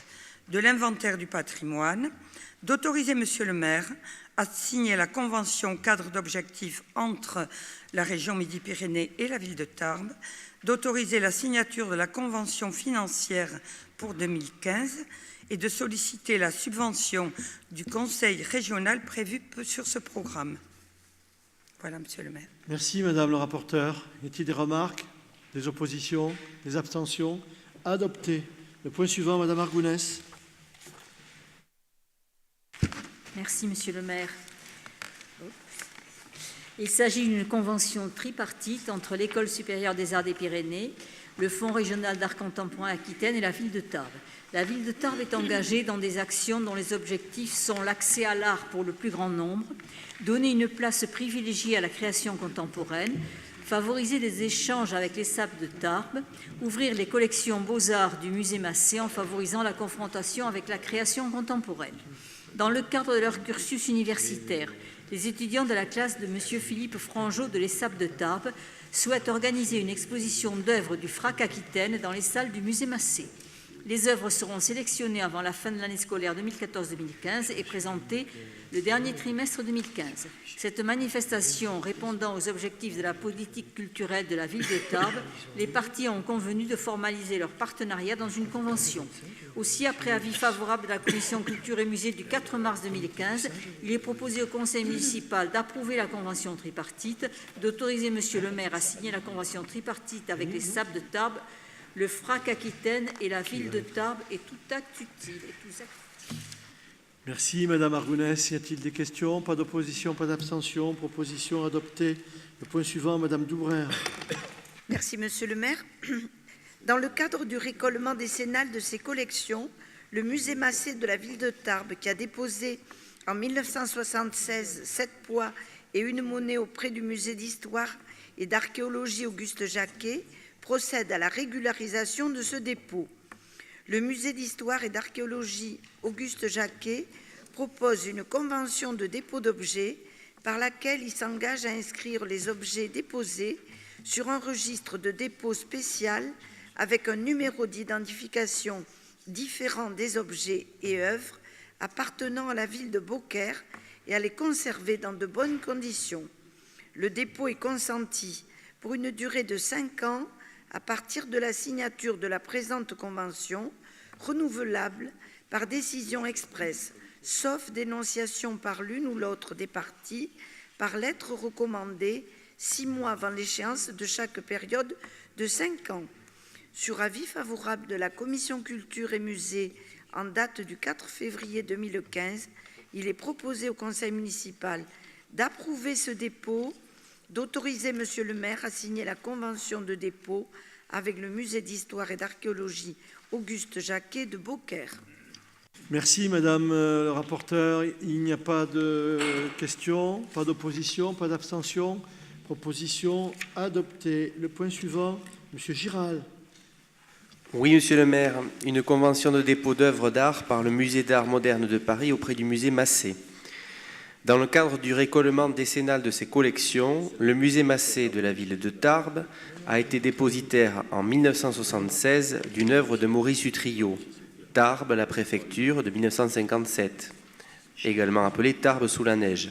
de l'inventaire du patrimoine, d'autoriser Monsieur le maire à signer la convention cadre d'objectifs entre la région Midi-Pyrénées et la ville de Tarbes, d'autoriser la signature de la convention financière pour 2015 et de solliciter la subvention du Conseil régional prévue sur ce programme. Voilà, Monsieur le maire. Merci, Madame le rapporteur. Y a-t-il des remarques, des oppositions, des abstentions? Adopté. Le point suivant, Madame Argounès. Merci, Monsieur le maire. Il s'agit d'une convention tripartite entre l'École supérieure des arts des Pyrénées, le Fonds régional d'art contemporain Aquitaine et la ville de Tarbes. La ville de Tarbes est engagée dans des actions dont les objectifs sont l'accès à l'art pour le plus grand nombre, donner une place privilégiée à la création contemporaine, favoriser des échanges avec les SAP de Tarbes, ouvrir les collections Beaux-Arts du musée Massé en favorisant la confrontation avec la création contemporaine. Dans le cadre de leur cursus universitaire, les étudiants de la classe de M. Philippe Frangeau de l'ESSAP de Tarbes souhaitent organiser une exposition d'œuvres du FRAC Aquitaine dans les salles du musée Massé. Les œuvres seront sélectionnées avant la fin de l'année scolaire 2014-2015 et présentées le dernier trimestre 2015. Cette manifestation répondant aux objectifs de la politique culturelle de la ville de Tarbes, les parties ont convenu de formaliser leur partenariat dans une convention. Aussi, après avis favorable de la Commission Culture et Musée du 4 mars 2015, il est proposé au Conseil municipal d'approuver la convention tripartite, d'autoriser Monsieur le maire à signer la convention tripartite avec les SAP de Tarbes, le FRAC Aquitaine et la ville de Tarbes et tout acte utile. Merci, Madame Argounès. Y a-t-il des questions? Pas d'opposition, pas d'abstention. Proposition adoptée. Le point suivant, Madame Doubrère. Merci, Monsieur le maire. Dans le cadre du récollement décennal de ses collections, le musée Massé de la ville de Tarbes, qui a déposé en 1976 7 poids et une monnaie auprès du musée d'histoire et d'archéologie Auguste Jacquet, procède à la régularisation de ce dépôt. Le musée d'histoire et d'archéologie Auguste Jacquet propose une convention de dépôt d'objets par laquelle il s'engage à inscrire les objets déposés sur un registre de dépôt spécial avec un numéro d'identification différent des objets et œuvres appartenant à la ville de Beaucaire et à les conserver dans de bonnes conditions. Le dépôt est consenti pour une durée de 5 ans à partir de la signature de la présente convention, renouvelable par décision expresse, sauf dénonciation par l'une ou l'autre des parties, par lettre recommandée 6 mois avant l'échéance de chaque période de 5 ans. Sur avis favorable de la Commission culture et musée en date du 4 février 2015, il est proposé au conseil municipal d'approuver ce dépôt, d'autoriser monsieur le maire à signer la convention de dépôt avec le musée d'histoire et d'archéologie Auguste Jacquet de Beaucaire. Merci Madame le rapporteur. Il n'y a pas de questions, pas d'opposition, pas d'abstention. Proposition adoptée. Le point suivant, monsieur Giral. Oui, monsieur le maire, une convention de dépôt d'œuvres d'art par le musée d'art moderne de Paris auprès du musée Massé. Dans le cadre du récollement décennal de ses collections, le musée Massé de la ville de Tarbes a été dépositaire en 1976 d'une œuvre de Maurice Utrillo, Tarbes, la préfecture de 1957, également appelée Tarbes sous la neige,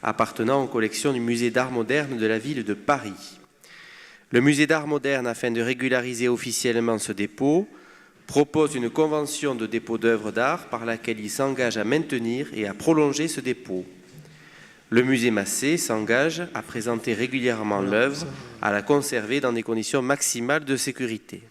appartenant aux collections du musée d'art moderne de la ville de Paris. Le musée d'art moderne, afin de régulariser officiellement ce dépôt, propose une convention de dépôt d'œuvres d'art par laquelle il s'engage à maintenir et à prolonger ce dépôt. Le musée Massé s'engage à présenter régulièrement l'œuvre, à la conserver dans des conditions maximales de sécurité.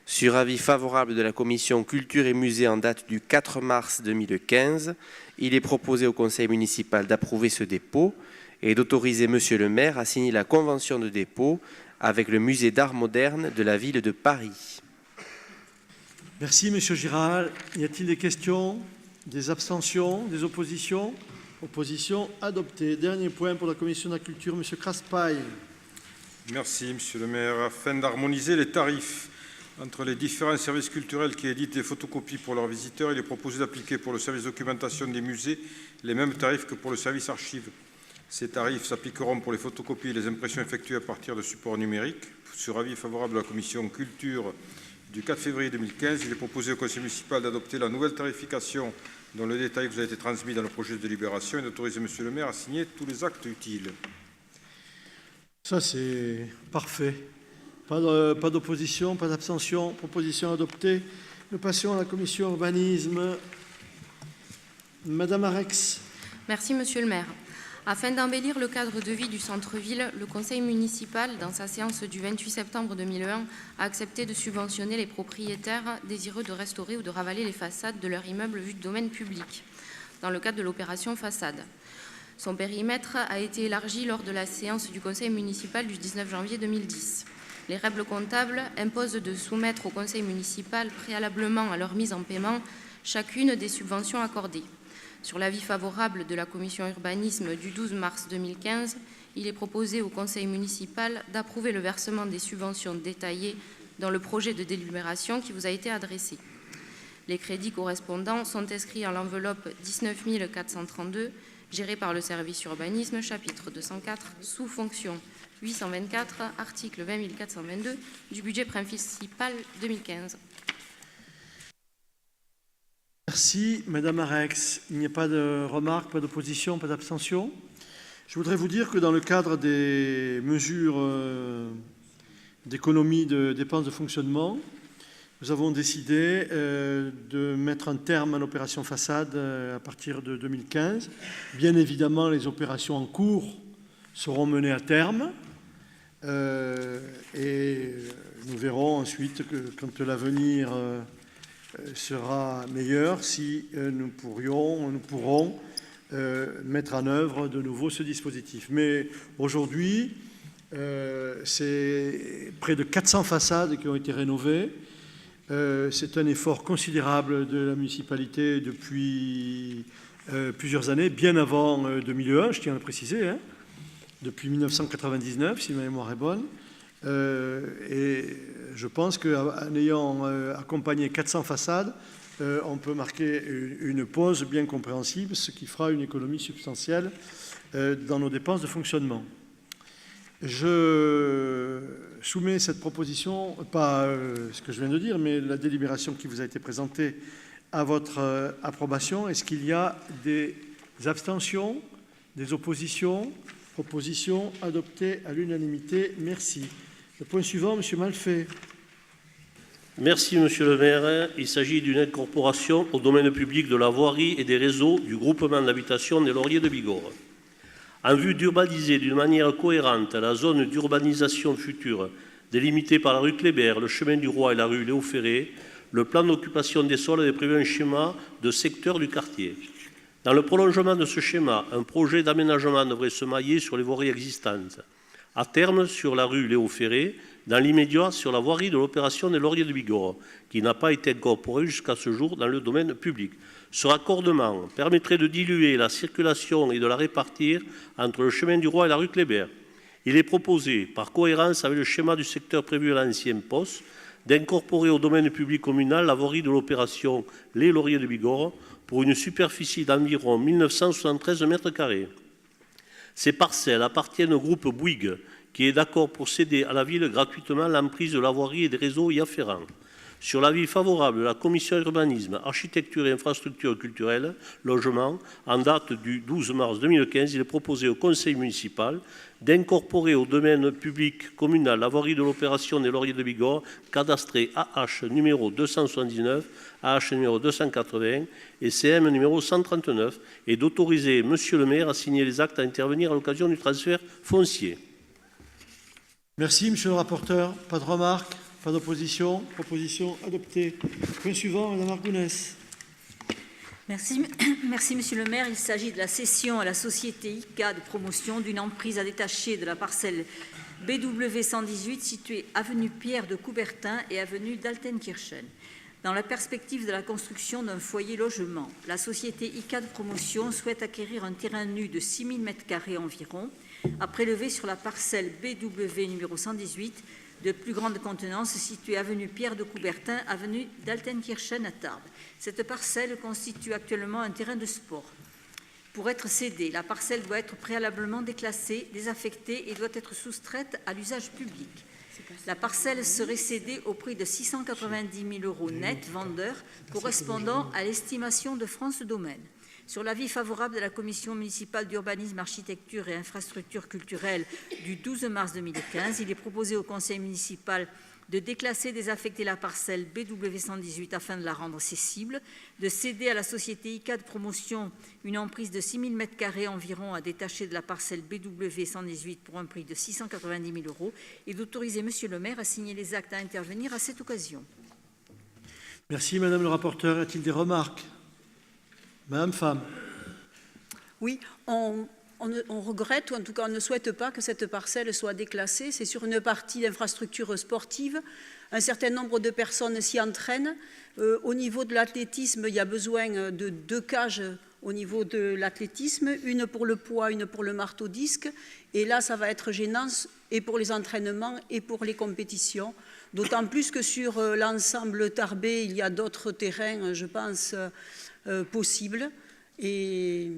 Sur avis favorable de la commission culture et musée en date du 4 mars 2015, il est proposé au conseil municipal d'approuver ce dépôt et d'autoriser monsieur le maire à signer la convention de dépôt avec le musée d'art moderne de la ville de Paris. Merci monsieur Giral. Y a-t-il des questions, des abstentions, des oppositions? Opposition adoptée. Dernier point pour la commission de la culture, monsieur Craspaille. Merci monsieur le maire. Afin d'harmoniser les tarifs entre les différents services culturels qui éditent des photocopies pour leurs visiteurs, il est proposé d'appliquer pour le service documentation des musées les mêmes tarifs que pour le service archives. Ces tarifs s'appliqueront pour les photocopies et les impressions effectuées à partir de supports numériques. Sur avis favorable de la commission culture du 4 février 2015, il est proposé au conseil municipal d'adopter la nouvelle tarification dont le détail vous a été transmis dans le projet de délibération et d'autoriser monsieur le maire à signer tous les actes utiles. Ça c'est parfait. Pas d'opposition, pas d'abstention. Proposition adoptée. Nous passons à la commission urbanisme. Madame Arex. Merci monsieur le maire. Afin d'embellir le cadre de vie du centre-ville, le conseil municipal, dans sa séance du 28 septembre 2001, a accepté de subventionner les propriétaires désireux de restaurer ou de ravaler les façades de leur immeuble vu de domaine public, dans le cadre de l'opération façade. Son périmètre a été élargi lors de la séance du conseil municipal du 19 janvier 2010. Les règles comptables imposent de soumettre au conseil municipal, préalablement à leur mise en paiement, chacune des subventions accordées. Sur l'avis favorable de la commission urbanisme du 12 mars 2015, il est proposé au conseil municipal d'approuver le versement des subventions détaillées dans le projet de délibération qui vous a été adressé. Les crédits correspondants sont inscrits en l'enveloppe 19 432, gérée par le service urbanisme, chapitre 204, sous-fonction 824, article 20 422 du budget principal 2015. Merci, Madame Arex. Il n'y a pas de remarques, pas d'opposition, pas d'abstention. Je voudrais vous dire que dans le cadre des mesures d'économie de dépenses de fonctionnement, nous avons décidé de mettre un terme à l'opération façade à partir de 2015. Bien évidemment, les opérations en cours seront menées à terme et nous verrons ensuite que quand l'avenir sera meilleur si nous pourrons mettre en œuvre de nouveau ce dispositif. Mais aujourd'hui, c'est près de 400 façades qui ont été rénovées. C'est un effort considérable de la municipalité depuis plusieurs années, bien avant 2001, je tiens à le préciser, hein, depuis 1999, si ma mémoire est bonne. Et je pense qu'en ayant accompagné 400 façades, on peut marquer une pause bien compréhensible, ce qui fera une économie substantielle dans nos dépenses de fonctionnement. Je soumets cette proposition, pas ce que je viens de dire, mais la délibération qui vous a été présentée à votre approbation. Est-ce qu'il y a des abstentions, des oppositions? Proposition adoptée à l'unanimité. Merci. Le point suivant, M. Malfait. Merci, Monsieur le maire. Il s'agit d'une incorporation au domaine public de la voirie et des réseaux du groupement d'habitation des Lauriers de Bigorre. En vue d'urbaniser d'une manière cohérente la zone d'urbanisation future délimités par la rue Kléber, le chemin du Roi et la rue Léo Ferré, le plan d'occupation des sols avait prévu un schéma de secteur du quartier. Dans le prolongement de ce schéma, un projet d'aménagement devrait se mailler sur les voiries existantes. À terme, sur la rue Léo Ferré, dans l'immédiat, sur la voirie de l'opération des Lauriers de Bigorre, qui n'a pas été incorporée jusqu'à ce jour dans le domaine public. Ce raccordement permettrait de diluer la circulation et de la répartir entre le chemin du Roi et la rue Kléber. Il est proposé, par cohérence avec le schéma du secteur prévu à l'ancien poste, d'incorporer au domaine public communal la voirie de l'opération Les Lauriers de Bigorre pour une superficie d'environ 1973 mètres carrés. Ces parcelles appartiennent au groupe Bouygues, qui est d'accord pour céder à la ville gratuitement l'emprise de la voirie et des réseaux y afférents. Sur l'avis favorable de la Commission urbanisme, architecture et infrastructures culturelles, logement, en date du 12 mars 2015, il est proposé au Conseil municipal d'incorporer au domaine public communal la voirie de l'opération des Lauriers de Bigorre, cadastrée AH numéro 279, AH numéro 280 et CM numéro 139, et d'autoriser Monsieur le maire à signer les actes à intervenir à l'occasion du transfert foncier. Merci, monsieur le rapporteur. Pas de remarques, pas d'opposition. Proposition adoptée. Point suivant, madame Argounès. Merci, monsieur le maire. Il s'agit de la cession à la société ICA de promotion d'une emprise à détacher de la parcelle BW 118 située avenue Pierre de Coubertin et avenue d'Altenkirchen. Dans la perspective de la construction d'un foyer logement, la société ICA de promotion souhaite acquérir un terrain nu de 6 000 m² environ, à prélever sur la parcelle BW numéro 118 de plus grande contenance située avenue Pierre de Coubertin, avenue d'Altenkirchen à Tarbes. Cette parcelle constitue actuellement un terrain de sport. Pour être cédée, la parcelle doit être préalablement déclassée, désaffectée et doit être soustraite à l'usage public. La parcelle serait cédée au prix de 690 000 € net vendeur, correspondant à l'estimation de France Domaine. Sur l'avis favorable de la Commission municipale d'urbanisme, architecture et infrastructures culturelles du 12 mars 2015, il est proposé au Conseil municipal de déclasser et désaffecter la parcelle BW 118 afin de la rendre cessible, de céder à la société ICA de promotion une emprise de 6 000 m² environ à détacher de la parcelle BW 118 pour un prix de 690 000 € et d'autoriser Monsieur le maire à signer les actes à intervenir à cette occasion. Merci, madame le rapporteur. Y a-t-il des remarques? Madame Pham. Oui, on regrette, ou en tout cas on ne souhaite pas que cette parcelle soit déclassée. C'est sur une partie d'infrastructure sportive. Un certain nombre de personnes s'y entraînent. Au niveau de l'athlétisme, il y a besoin de 2 cages au niveau de l'athlétisme, une pour le poids, une pour le marteau-disque. Et là, ça va être gênant et pour les entraînements et pour les compétitions. D'autant plus que sur l'ensemble tarbais, il y a d'autres terrains, je pense, possibles. Et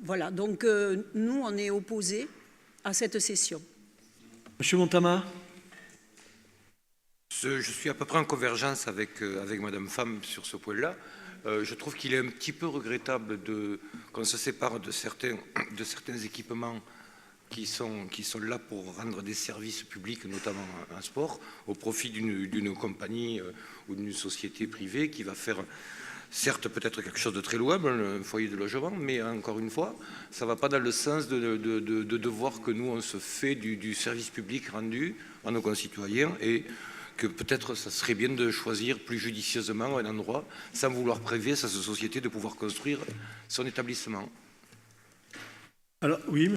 voilà, donc nous, on est opposés à cette cession. Monsieur Montama. Je suis à peu près en convergence avec Madame Pham sur ce point-là. Je trouve qu'il est un petit peu regrettable qu'on se sépare de certains équipements qui sont là pour rendre des services publics, notamment un sport, au profit d'une compagnie ou d'une société privée qui va faire, certes, peut-être quelque chose de très louable, un foyer de logement, mais encore une fois, ça ne va pas dans le sens de devoir que nous, on se fait du service public rendu à nos concitoyens et que peut-être ça serait bien de choisir plus judicieusement un endroit sans vouloir priver à cette société de pouvoir construire son établissement. Alors, oui.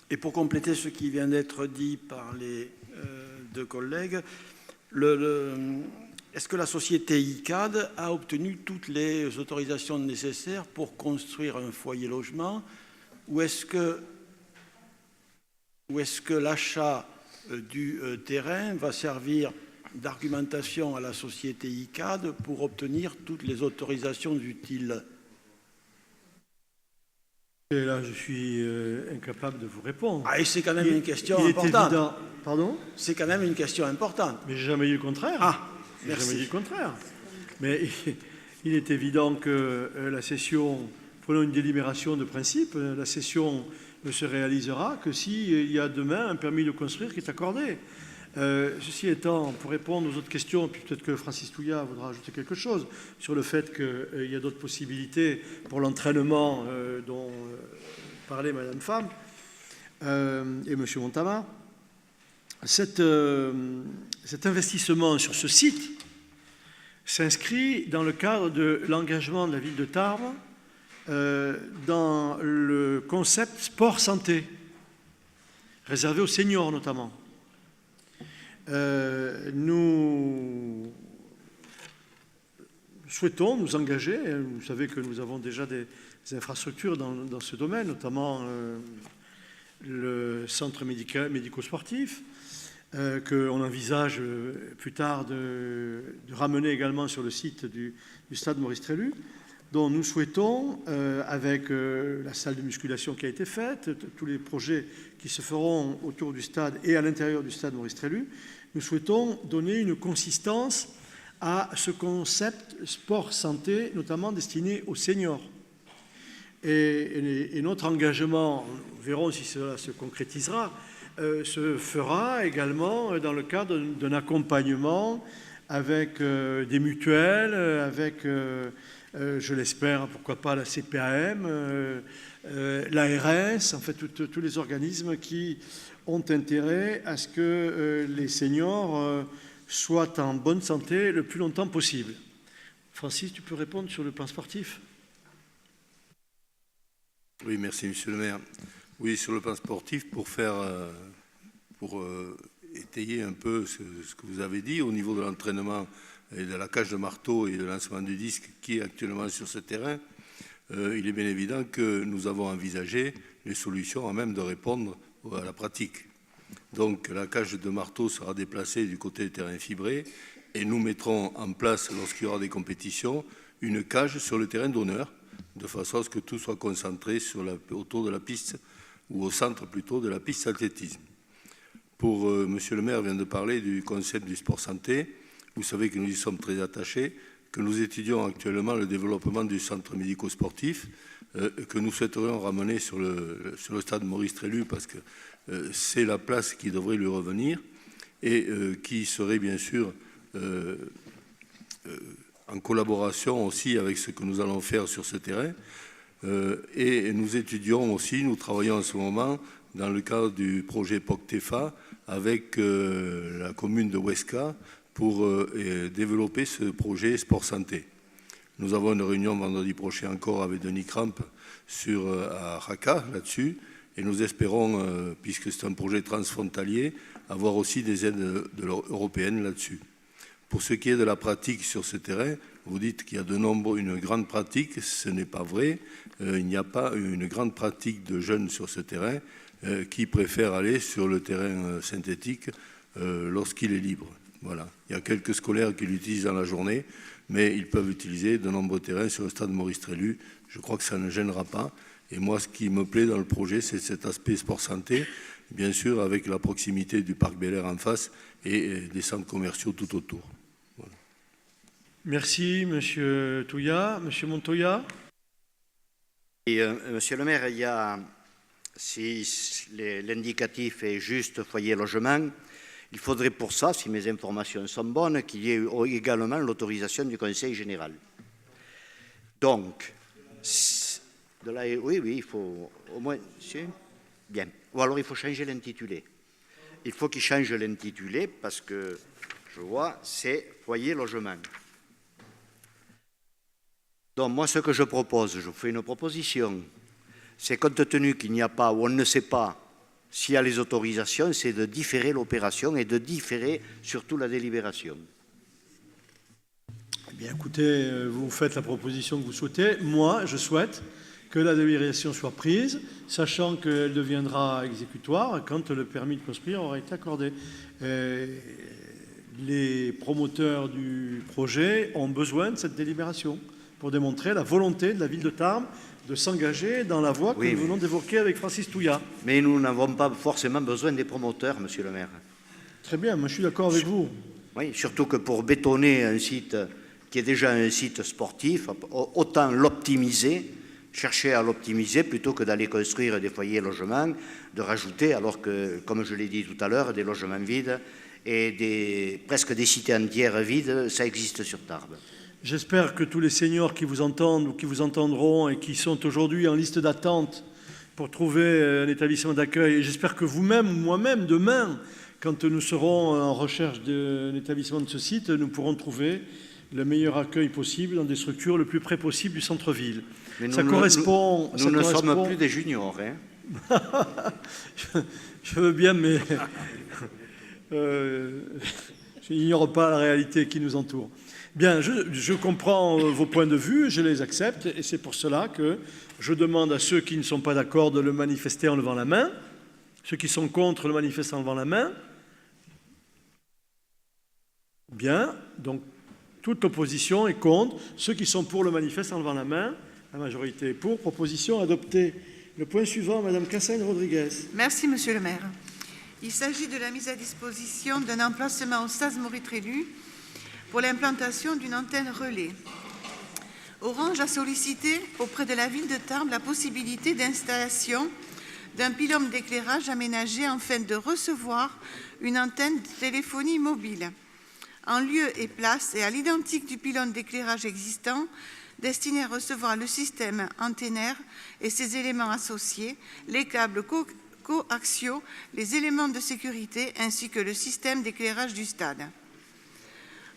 Et pour compléter ce qui vient d'être dit par les 2 collègues, est-ce que la société ICAD a obtenu toutes les autorisations nécessaires pour construire un foyer logement ou est-ce que l'achat du terrain va servir d'argumentation à la société ICAD pour obtenir toutes les autorisations utiles? Et là, je suis incapable de vous répondre. Ah, et c'est quand même une question importante. Évident. Pardon? C'est quand même une question importante. Mais j'ai jamais dit le contraire. Ah, j'ai merci. jamais dit le contraire. Mais il est évident que la cession, prenons une délibération de principe, la cession ne se réalisera que s'il y a demain un permis de construire qui est accordé. Ceci étant, pour répondre aux autres questions, puis peut-être que Francis Touillat voudra ajouter quelque chose sur le fait qu'il y a d'autres possibilités pour l'entraînement dont parlait Madame Pham et Monsieur Montama. cet investissement sur ce site s'inscrit dans le cadre de l'engagement de la ville de Tarbes dans le concept sport-santé, réservé aux seniors notamment. Nous souhaitons nous engager, vous savez que nous avons déjà des infrastructures dans ce domaine, notamment le centre médico-sportif, qu'on envisage plus tard de ramener également sur le site du stade Maurice Trélu, dont nous souhaitons, avec la salle de musculation qui a été faite, tous les projets qui se feront autour du stade et à l'intérieur du stade Maurice Trélu, nous souhaitons donner une consistance à ce concept sport-santé, notamment destiné aux seniors. Et notre engagement, nous verrons si cela se concrétisera, se fera également dans le cadre d'un accompagnement avec des mutuelles, avec, je l'espère, pourquoi pas la CPAM, l'ARS, en fait tous les organismes qui ont intérêt à ce que les seniors soient en bonne santé le plus longtemps possible. Francis, tu peux répondre sur le plan sportif ? Oui, merci Monsieur le maire. Oui, sur le plan sportif, pour étayer un peu ce que vous avez dit au niveau de l'entraînement et de la cage de marteau et de lancement du disque qui est actuellement sur ce terrain, il est bien évident que nous avons envisagé les solutions à même de répondre à la pratique. Donc la cage de marteau sera déplacée du côté du terrain fibré et nous mettrons en place, lorsqu'il y aura des compétitions, une cage sur le terrain d'honneur, de façon à ce que tout soit concentré autour de la piste, ou au centre plutôt de la piste athlétisme. Monsieur le maire vient de parler du concept du sport santé. Vous savez que nous y sommes très attachés, que nous étudions actuellement le développement du centre médico-sportif, que nous souhaiterions ramener sur le stade Maurice Trélu, parce que c'est la place qui devrait lui revenir, et qui serait bien sûr en collaboration aussi avec ce que nous allons faire sur ce terrain. Et nous étudions aussi, nous travaillons en ce moment dans le cadre du projet POC-TEFA avec la commune de Huesca pour développer ce projet sport santé. Nous avons une réunion vendredi prochain encore avec Denis Kramp à Raqqa là-dessus, et nous espérons, puisque c'est un projet transfrontalier, avoir aussi des aides européennes là-dessus. Pour ce qui est de la pratique sur ce terrain, vous dites qu'il y a une grande pratique, ce n'est pas vrai. Il n'y a pas une grande pratique de jeunes sur ce terrain qui préfèrent aller sur le terrain synthétique lorsqu'il est libre. Voilà. Il y a quelques scolaires qui l'utilisent dans la journée, mais ils peuvent utiliser de nombreux terrains sur le stade Maurice Trélu. Je crois que ça ne gênera pas. Et moi, ce qui me plaît dans le projet, c'est cet aspect sport-santé, bien sûr, avec la proximité du parc Bel Air en face et des centres commerciaux tout autour. Voilà. Merci, Monsieur Touya. Monsieur Montoya. Monsieur le maire, si l'indicatif est juste foyer logement, il faudrait pour ça, si mes informations sont bonnes, qu'il y ait également l'autorisation du Conseil général. Donc, oui, il faut au moins... Bien. Ou alors il faut changer l'intitulé. Il faut qu'il change l'intitulé parce que, je vois, c'est foyer logement. Donc moi, ce que je propose, je vous fais une proposition, c'est compte tenu qu'il n'y a pas, ou on ne sait pas s'il y a les autorisations, c'est de différer l'opération et de différer surtout la délibération. Eh bien, écoutez, vous faites la proposition que vous souhaitez. Moi, je souhaite que la délibération soit prise, sachant qu'elle deviendra exécutoire quand le permis de construire aura été accordé. Les promoteurs du projet ont besoin de cette délibération pour démontrer la volonté de la ville de Tarbes de s'engager dans la voie que nous venons d'évoquer avec Francis Touya. Mais nous n'avons pas forcément besoin des promoteurs, monsieur le maire. Très bien, moi je suis d'accord avec vous. Oui, surtout que pour bétonner un site qui est déjà un site sportif, autant l'optimiser, chercher à l'optimiser plutôt que d'aller construire des foyers logements, de rajouter, alors que, comme je l'ai dit tout à l'heure, des logements vides et presque des cités entières vides, ça existe sur Tarbes. J'espère que tous les seniors qui vous entendent ou qui vous entendront et qui sont aujourd'hui en liste d'attente pour trouver un établissement d'accueil, et j'espère que vous-même ou moi-même, demain, quand nous serons en recherche d'un établissement de ce site, nous pourrons trouver le meilleur accueil possible dans des structures le plus près possible du centre-ville. Ça correspond... Nous ne sommes plus des juniors. Hein. Je veux bien, mais je n'ignore pas la réalité qui nous entoure. Bien, je comprends vos points de vue, je les accepte, et c'est pour cela que je demande à ceux qui ne sont pas d'accord de le manifester en levant la main, ceux qui sont contre le manifester en levant la main. Bien, donc toute opposition est contre. Ceux qui sont pour le manifeste en levant la main, la majorité est pour. Proposition adoptée. Le point suivant, Madame Cassagne-Rodriguez. Merci, Monsieur le maire. Il s'agit de la mise à disposition d'un emplacement au stade Maurice Trélu pour l'implantation d'une antenne relais. Orange a sollicité auprès de la ville de Tarbes la possibilité d'installation d'un pylône d'éclairage aménagé afin de recevoir une antenne de téléphonie mobile. En lieu et place et à l'identique du pylône d'éclairage existant, destiné à recevoir le système antennaire et ses éléments associés, les câbles coaxiaux, les éléments de sécurité ainsi que le système d'éclairage du stade.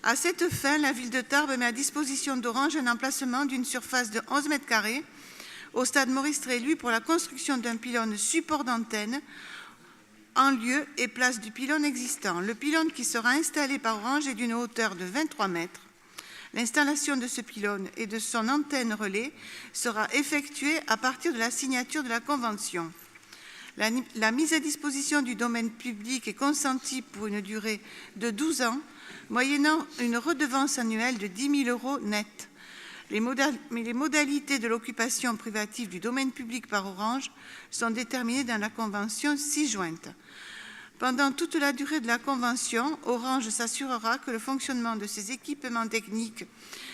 À cette fin, la ville de Tarbes met à disposition d'Orange un emplacement d'une surface de 11 mètres carrés au stade Maurice Trélu pour la construction d'un pylône support d'antenne en lieu et place du pylône existant. Le pylône qui sera installé par Orange est d'une hauteur de 23 mètres. L'installation de ce pylône et de son antenne relais sera effectuée à partir de la signature de la convention. La mise à disposition du domaine public est consentie pour une durée de 12 ans, moyennant une redevance annuelle de 10 000 € net. Mais les modalités de l'occupation privative du domaine public par Orange sont déterminées dans la convention ci-jointe. Pendant toute la durée de la convention, Orange s'assurera que le fonctionnement de ces équipements techniques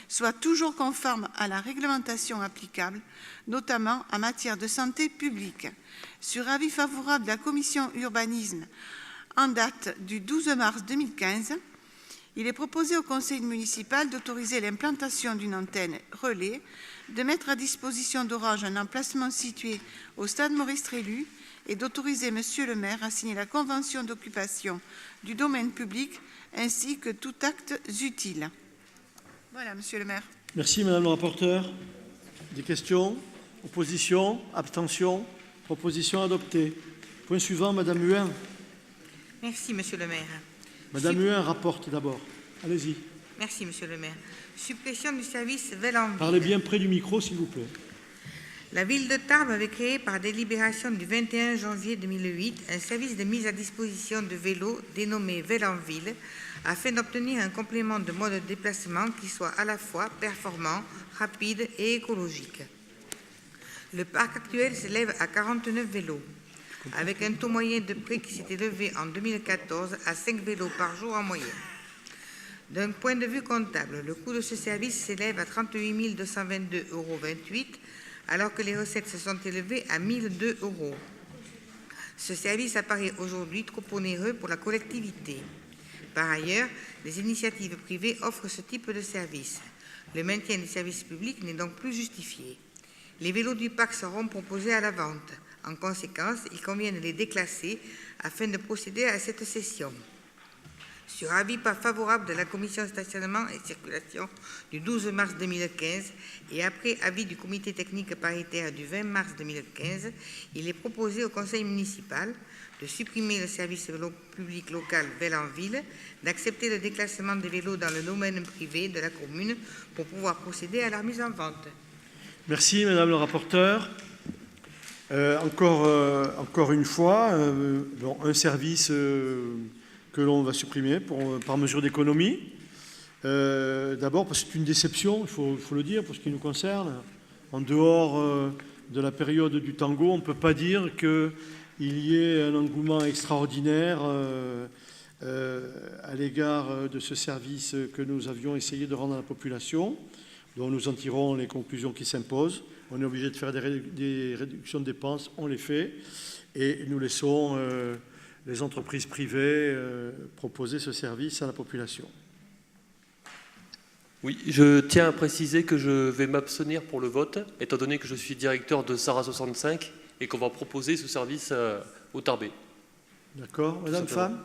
soit toujours conforme à la réglementation applicable, notamment en matière de santé publique. Sur avis favorable de la commission urbanisme en date du 12 mars 2015, il est proposé au conseil municipal d'autoriser l'implantation d'une antenne relais, de mettre à disposition d'Orange un emplacement situé au stade Maurice Trélu et d'autoriser Monsieur le maire à signer la convention d'occupation du domaine public ainsi que tout acte utile. Voilà, Monsieur le maire. Merci, Madame le rapporteur. Des questions? Opposition? Abstention? Proposition adoptée. Point suivant, Madame Huin. Merci, Monsieur le maire. Madame Huin rapporte d'abord. Allez-y. Merci, Monsieur le maire. Suppression du service vélo en ville. Parlez bien près du micro, s'il vous plaît. La ville de Tarbes avait créé par délibération du 21 janvier 2008 un service de mise à disposition de vélos dénommé Vélo en ville afin d'obtenir un complément de mode de déplacement qui soit à la fois performant, rapide et écologique. Le parc actuel s'élève à 49 vélos, avec un taux moyen de prix qui s'est élevé en 2014 à 5 vélos par jour en moyenne. D'un point de vue comptable, le coût de ce service s'élève à 38 222,28 €, alors que les recettes se sont élevées à 1 002 €. Ce service apparaît aujourd'hui trop onéreux pour la collectivité. Par ailleurs, les initiatives privées offrent ce type de service. Le maintien des services publics n'est donc plus justifié. Les vélos du parc seront proposés à la vente. En conséquence, il convient de les déclasser afin de procéder à cette cession. Sur avis pas favorable de la commission stationnement et circulation du 12 mars 2015 et après avis du comité technique paritaire du 20 mars 2015, il est proposé au conseil municipal de supprimer le service vélo public local Vélo en ville, d'accepter le déclassement des vélos dans le domaine privé de la commune pour pouvoir procéder à leur mise en vente. Merci, Madame le rapporteur. Encore une fois, un service que l'on va supprimer par mesure d'économie. D'abord parce que c'est une déception, il faut le dire, pour ce qui nous concerne. En dehors de la période du tango, on ne peut pas dire qu'il y ait un engouement extraordinaire à l'égard de ce service que nous avions essayé de rendre à la population, dont nous en tirons les conclusions qui s'imposent. On est obligé de faire des réductions de dépenses, on les fait, et nous laissons les entreprises privées proposer ce service à la population. Oui, je tiens à préciser que je vais m'abstenir pour le vote, étant donné que je suis directeur de Sarah 65 et qu'on va proposer ce service au Tarbais. D'accord. Madame Femme ?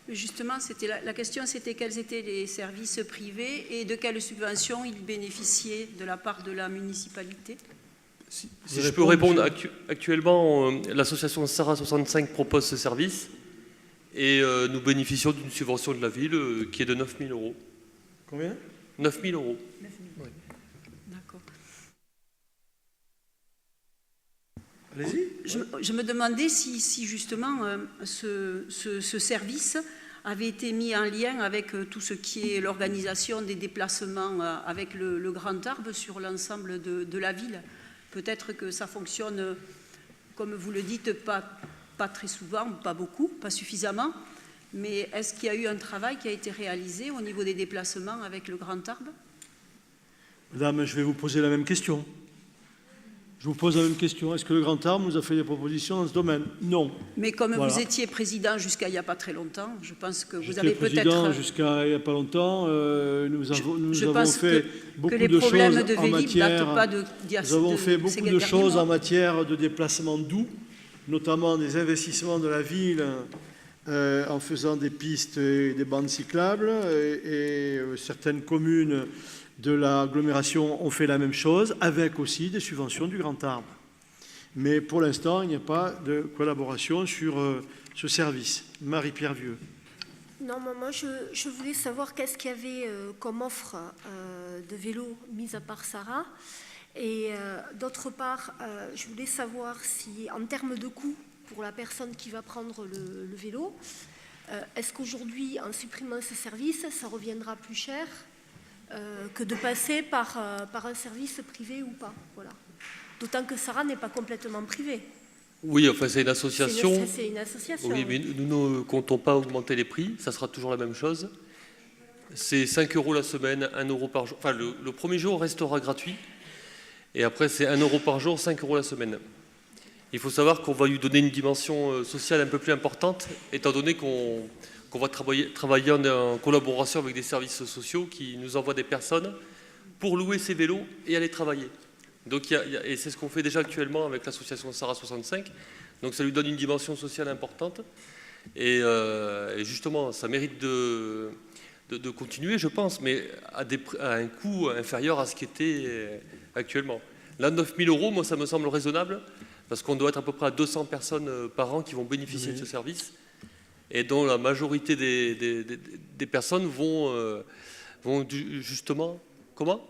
Justement, la question, c'était quels étaient les services privés et de quelles subventions ils bénéficiaient de la part de la municipalité. Si je peux répondre, actuellement, l'association Sarah 65 propose ce service et nous bénéficions d'une subvention de la ville qui est de 9 000 €. Combien? 9 000 €. Oui. D'accord. Allez-y. Je me demandais si justement ce service avait été mis en lien avec tout ce qui est l'organisation des déplacements avec le Grand Tarbes sur l'ensemble de la ville. Peut-être que ça fonctionne, comme vous le dites, pas très souvent, pas beaucoup, pas suffisamment. Mais est-ce qu'il y a eu un travail qui a été réalisé au niveau des déplacements avec le Grand Tarbes? Madame, je vais vous poser la même question. Je vous pose la même question. Est-ce que le Grand Tarbes nous a fait des propositions dans ce domaine? Non. Mais comme voilà. Vous étiez président jusqu'à il n'y a pas très longtemps, je pense que vous avez peut-être... président jusqu'à il n'y a pas longtemps, nous avons fait beaucoup de choses en matière... Nous avons fait beaucoup de choses en matière de déplacement doux, notamment des investissements de la ville en faisant des pistes et des bandes cyclables, et certaines communes de l'agglomération ont fait la même chose, avec aussi des subventions du Grand Tarbes. Mais pour l'instant, il n'y a pas de collaboration sur ce service. Marie-Pierre Vieux. Non, moi, je voulais savoir qu'est-ce qu'il y avait comme offre de vélos, mis à part Sarah. Et d'autre part, je voulais savoir si, en termes de coût pour la personne qui va prendre le vélo, est-ce qu'aujourd'hui, en supprimant ce service, ça reviendra plus cher que de passer par un service privé ou pas, voilà. D'autant que Sarah n'est pas complètement privée. Oui, enfin c'est une association. C'est une association. Oui, mais nous ne comptons pas augmenter les prix, ça sera toujours la même chose. C'est 5 € la semaine, 1 € par jour. Enfin, le premier jour restera gratuit, et après c'est 1 € par jour, 5 € la semaine. Il faut savoir qu'on va lui donner une dimension sociale un peu plus importante, étant donné qu'on va travailler en collaboration avec des services sociaux qui nous envoient des personnes pour louer ces vélos et aller travailler. Donc, et c'est ce qu'on fait déjà actuellement avec l'association Sarah 65. Donc ça lui donne une dimension sociale importante. Et justement, ça mérite de continuer, je pense, mais à un coût inférieur à ce qui était actuellement. Là, 9 000 €, moi, ça me semble raisonnable, parce qu'on doit être à peu près à 200 personnes par an qui vont bénéficier de ce service, et dont la majorité des personnes vont justement... Comment ?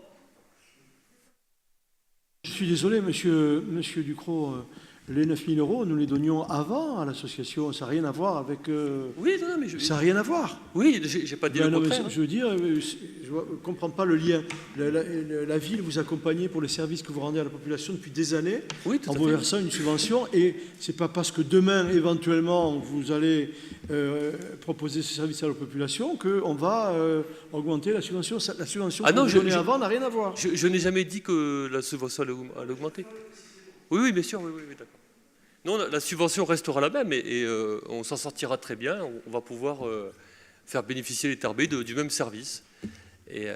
Je suis désolé, monsieur Ducrot, les 9 000 €, nous les donnions avant à l'association. Ça n'a rien à voir avec... Oui, non, mais ça n'a rien à voir. Oui, j'ai pas dit le contraire. Je veux dire, je ne comprends pas le lien. La ville vous accompagne pour les services que vous rendez à la population depuis des années, oui, en vous versant une subvention. Et ce n'est pas parce que demain, éventuellement, vous allez proposer ce service à la population qu'on va augmenter la subvention. La subvention que vous donnez avant n'a rien à voir. Je n'ai jamais dit que la subvention allait augmenter. Oui, bien sûr, oui, d'accord. Non, la subvention restera la même et on s'en sortira très bien. On va pouvoir faire bénéficier les Tarbais du même service. Et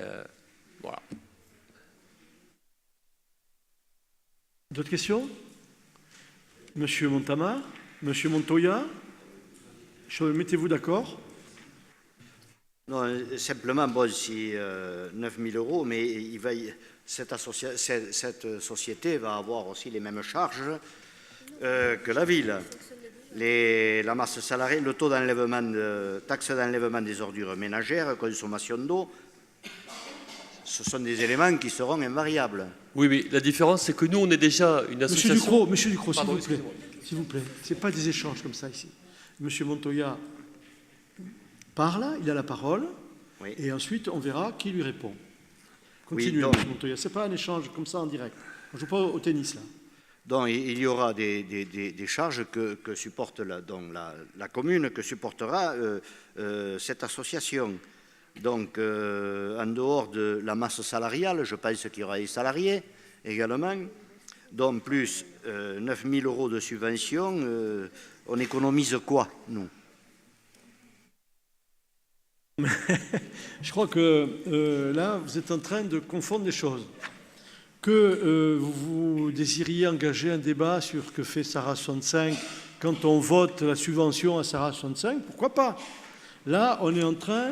voilà. D'autres questions? Monsieur Montamar, Monsieur Montoya, mettez-vous d'accord? Non, simplement, bon, si 9 000 €, mais cette société va avoir aussi les mêmes charges que la ville. La masse salariale, le taux d'enlèvement, taxe d'enlèvement des ordures ménagères, consommation d'eau, ce sont des éléments qui seront invariables. Oui, mais la différence, c'est que nous, on est déjà une association... Monsieur Ducrot, s'il vous plaît, ce n'est pas des échanges comme ça ici. Monsieur Montoya parle, il a la parole, oui. Et ensuite, on verra qui lui répond. Continuez, oui, Monsieur Montoya, ce n'est pas un échange comme ça en direct. On ne joue pas au tennis, là. Donc, il y aura des charges que supporte la commune, que supportera cette association. Donc, en dehors de la masse salariale, je pense qu'il y aura des salariés également. Donc, plus 9 000 € de subvention, on économise quoi, nous? Je crois que là, vous êtes en train de confondre des choses. Que vous désiriez engager un débat sur ce que fait Sarah 65 quand on vote la subvention à Sarah 65, pourquoi pas? Là, on est en train...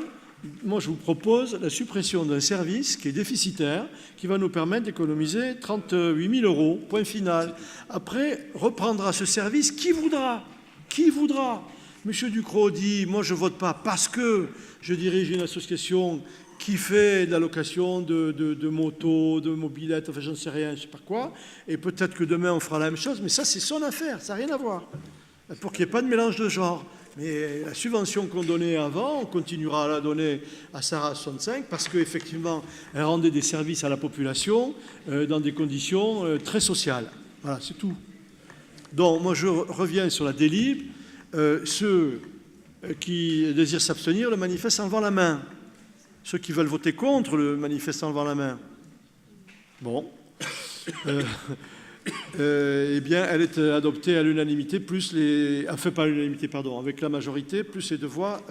Moi, je vous propose la suppression d'un service qui est déficitaire, qui va nous permettre d'économiser 38 000 €, point final. Après, reprendra ce service qui voudra. Qui voudra. Monsieur Ducrot dit, moi, je ne vote pas parce que je dirige une association qui fait de la location de motos, de mobylettes, enfin, j'en sais rien, je ne sais pas quoi. Et peut-être que demain, on fera la même chose, mais ça, c'est son affaire, ça n'a rien à voir. Pour qu'il n'y ait pas de mélange de genres. Mais la subvention qu'on donnait avant, on continuera à la donner à Sarah 65 parce qu'effectivement, elle rendait des services à la population dans des conditions très sociales. Voilà, c'est tout. Donc, moi, je reviens sur la délib. Ceux qui désirent s'abstenir le manifestent en levant la main. Ceux qui veulent voter contre le manifestent en levant la main. Bon. Eh bien, elle est adoptée à l'unanimité, plus les... Enfin, pas à l'unanimité, pardon, avec la majorité, plus les 2 voix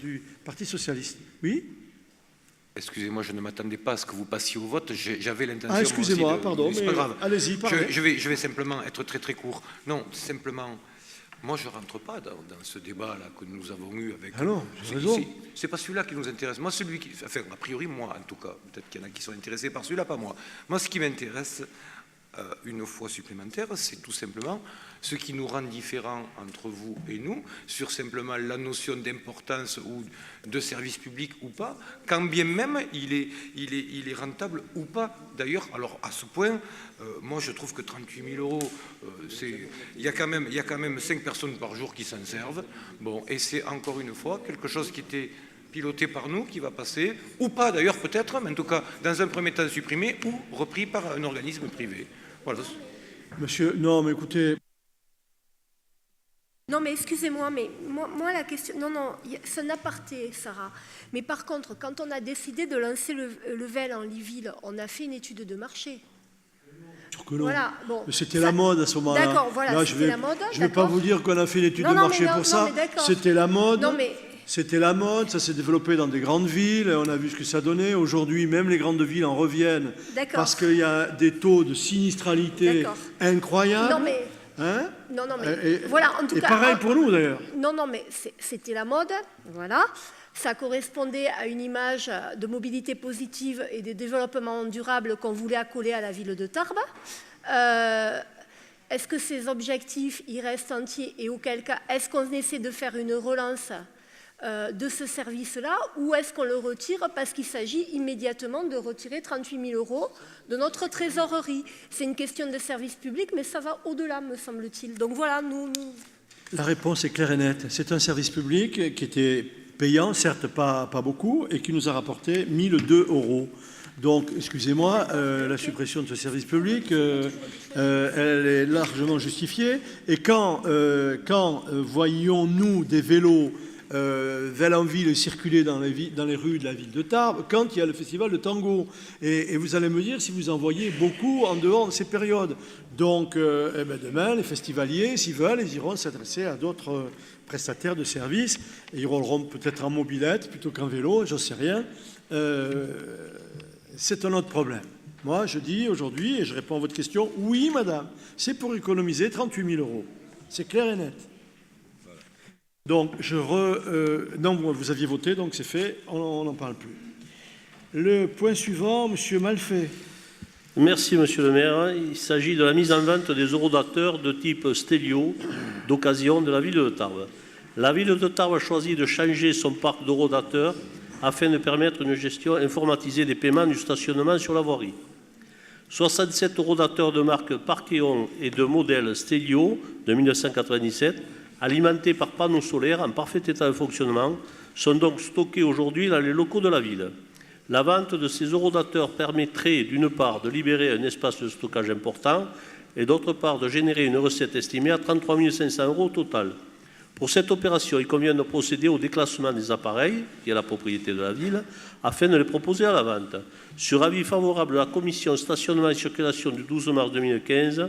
du Parti socialiste. Oui ? Excusez-moi, je ne m'attendais pas à ce que vous passiez au vote. J'avais l'intention... Ah, excusez-moi, pardon, mais c'est pas grave. Allez-y, parlez. Je vais simplement être très très court. Non, simplement... Moi, je ne rentre pas dans ce débat-là que nous avons eu avec... Ah non, j'ai raison. C'est pas celui-là qui nous intéresse. Moi, celui qui... Enfin, a priori, moi, en tout cas. Peut-être qu'il y en a qui sont intéressés par celui-là, pas moi. Moi, ce qui m'intéresse... une fois supplémentaire, c'est tout simplement ce qui nous rend différents entre vous et nous, sur simplement la notion d'importance ou de service public ou pas, quand bien même il est rentable ou pas. D'ailleurs, alors à ce point, moi je trouve que 38 000 €, il y a quand même 5 personnes par jour qui s'en servent. Bon, et c'est encore une fois quelque chose qui était piloté par nous, qui va passer, ou pas d'ailleurs peut-être, mais en tout cas dans un premier temps supprimé ou repris par un organisme privé. Voilà. Monsieur, non, mais écoutez... Non, mais excusez-moi, mais moi la question... Non, c'est un aparté, Sarah. Mais par contre, quand on a décidé de lancer le VEL en Liville, on a fait une étude de marché. Voilà, bon, mais c'était la mode à ce moment-là. D'accord, voilà, là, c'était la mode. Je ne vais pas vous dire qu'on a fait une étude de marché pour ça. C'était la mode. Non, mais... C'était la mode, ça s'est développé dans des grandes villes, on a vu ce que ça donnait. Aujourd'hui, même les grandes villes en reviennent parce qu'il y a des taux de sinistralité incroyables. Non, mais... Hein? Non, mais... voilà, en tout cas... Et pareil pour nous, d'ailleurs. Non, mais c'était la mode, voilà. Ça correspondait à une image de mobilité positive et de développement durable qu'on voulait accoler à la ville de Tarbes. Est-ce que ces objectifs, ils restent entiers et auquel cas, est-ce qu'on essaie de faire une relance de ce service-là, ou est-ce qu'on le retire parce qu'il s'agit immédiatement de retirer 38 000 € de notre trésorerie? C'est une question de service public, mais ça va au-delà, me semble-t-il. Donc voilà, nous... La réponse est claire et nette. C'est un service public qui était payant, certes pas beaucoup, et qui nous a rapporté 1 002 €. Donc, excusez-moi, la suppression de ce service public, elle est largement justifiée. Et quand voyons-nous des vélos Valenville circuler dans les rues de la ville de Tarbes quand il y a le festival de tango. Et vous allez me dire si vous en voyez beaucoup en dehors de ces périodes. Donc, demain, les festivaliers, s'ils veulent, ils iront s'adresser à d'autres prestataires de services. Et ils rouleront peut-être en mobilette plutôt qu'en vélo, j'en sais rien. C'est un autre problème. Moi, je dis aujourd'hui, et je réponds à votre question, oui, madame, c'est pour économiser 38 000 €. C'est clair et net. Donc, non, vous aviez voté, donc c'est fait, on n'en parle plus. Le point suivant, Monsieur Malfait. Merci, Monsieur le maire. Il s'agit de la mise en vente des eurodateurs de type Stelio d'occasion de la ville de Tarbes. La ville de Tarbes a choisi de changer son parc d'eurodateurs afin de permettre une gestion informatisée des paiements du stationnement sur la voirie. 67 eurodateurs de marque Parkeon et de modèle Stelio de 1997, alimentés par panneaux solaires en parfait état de fonctionnement, sont donc stockés aujourd'hui dans les locaux de la ville. La vente de ces eurodateurs permettrait d'une part de libérer un espace de stockage important et d'autre part de générer une recette estimée à 33 500 € au total. Pour cette opération, il convient de procéder au déclassement des appareils, qui est la propriété de la ville, afin de les proposer à la vente. Sur avis favorable de la commission stationnement et circulation du 12 mars 2015,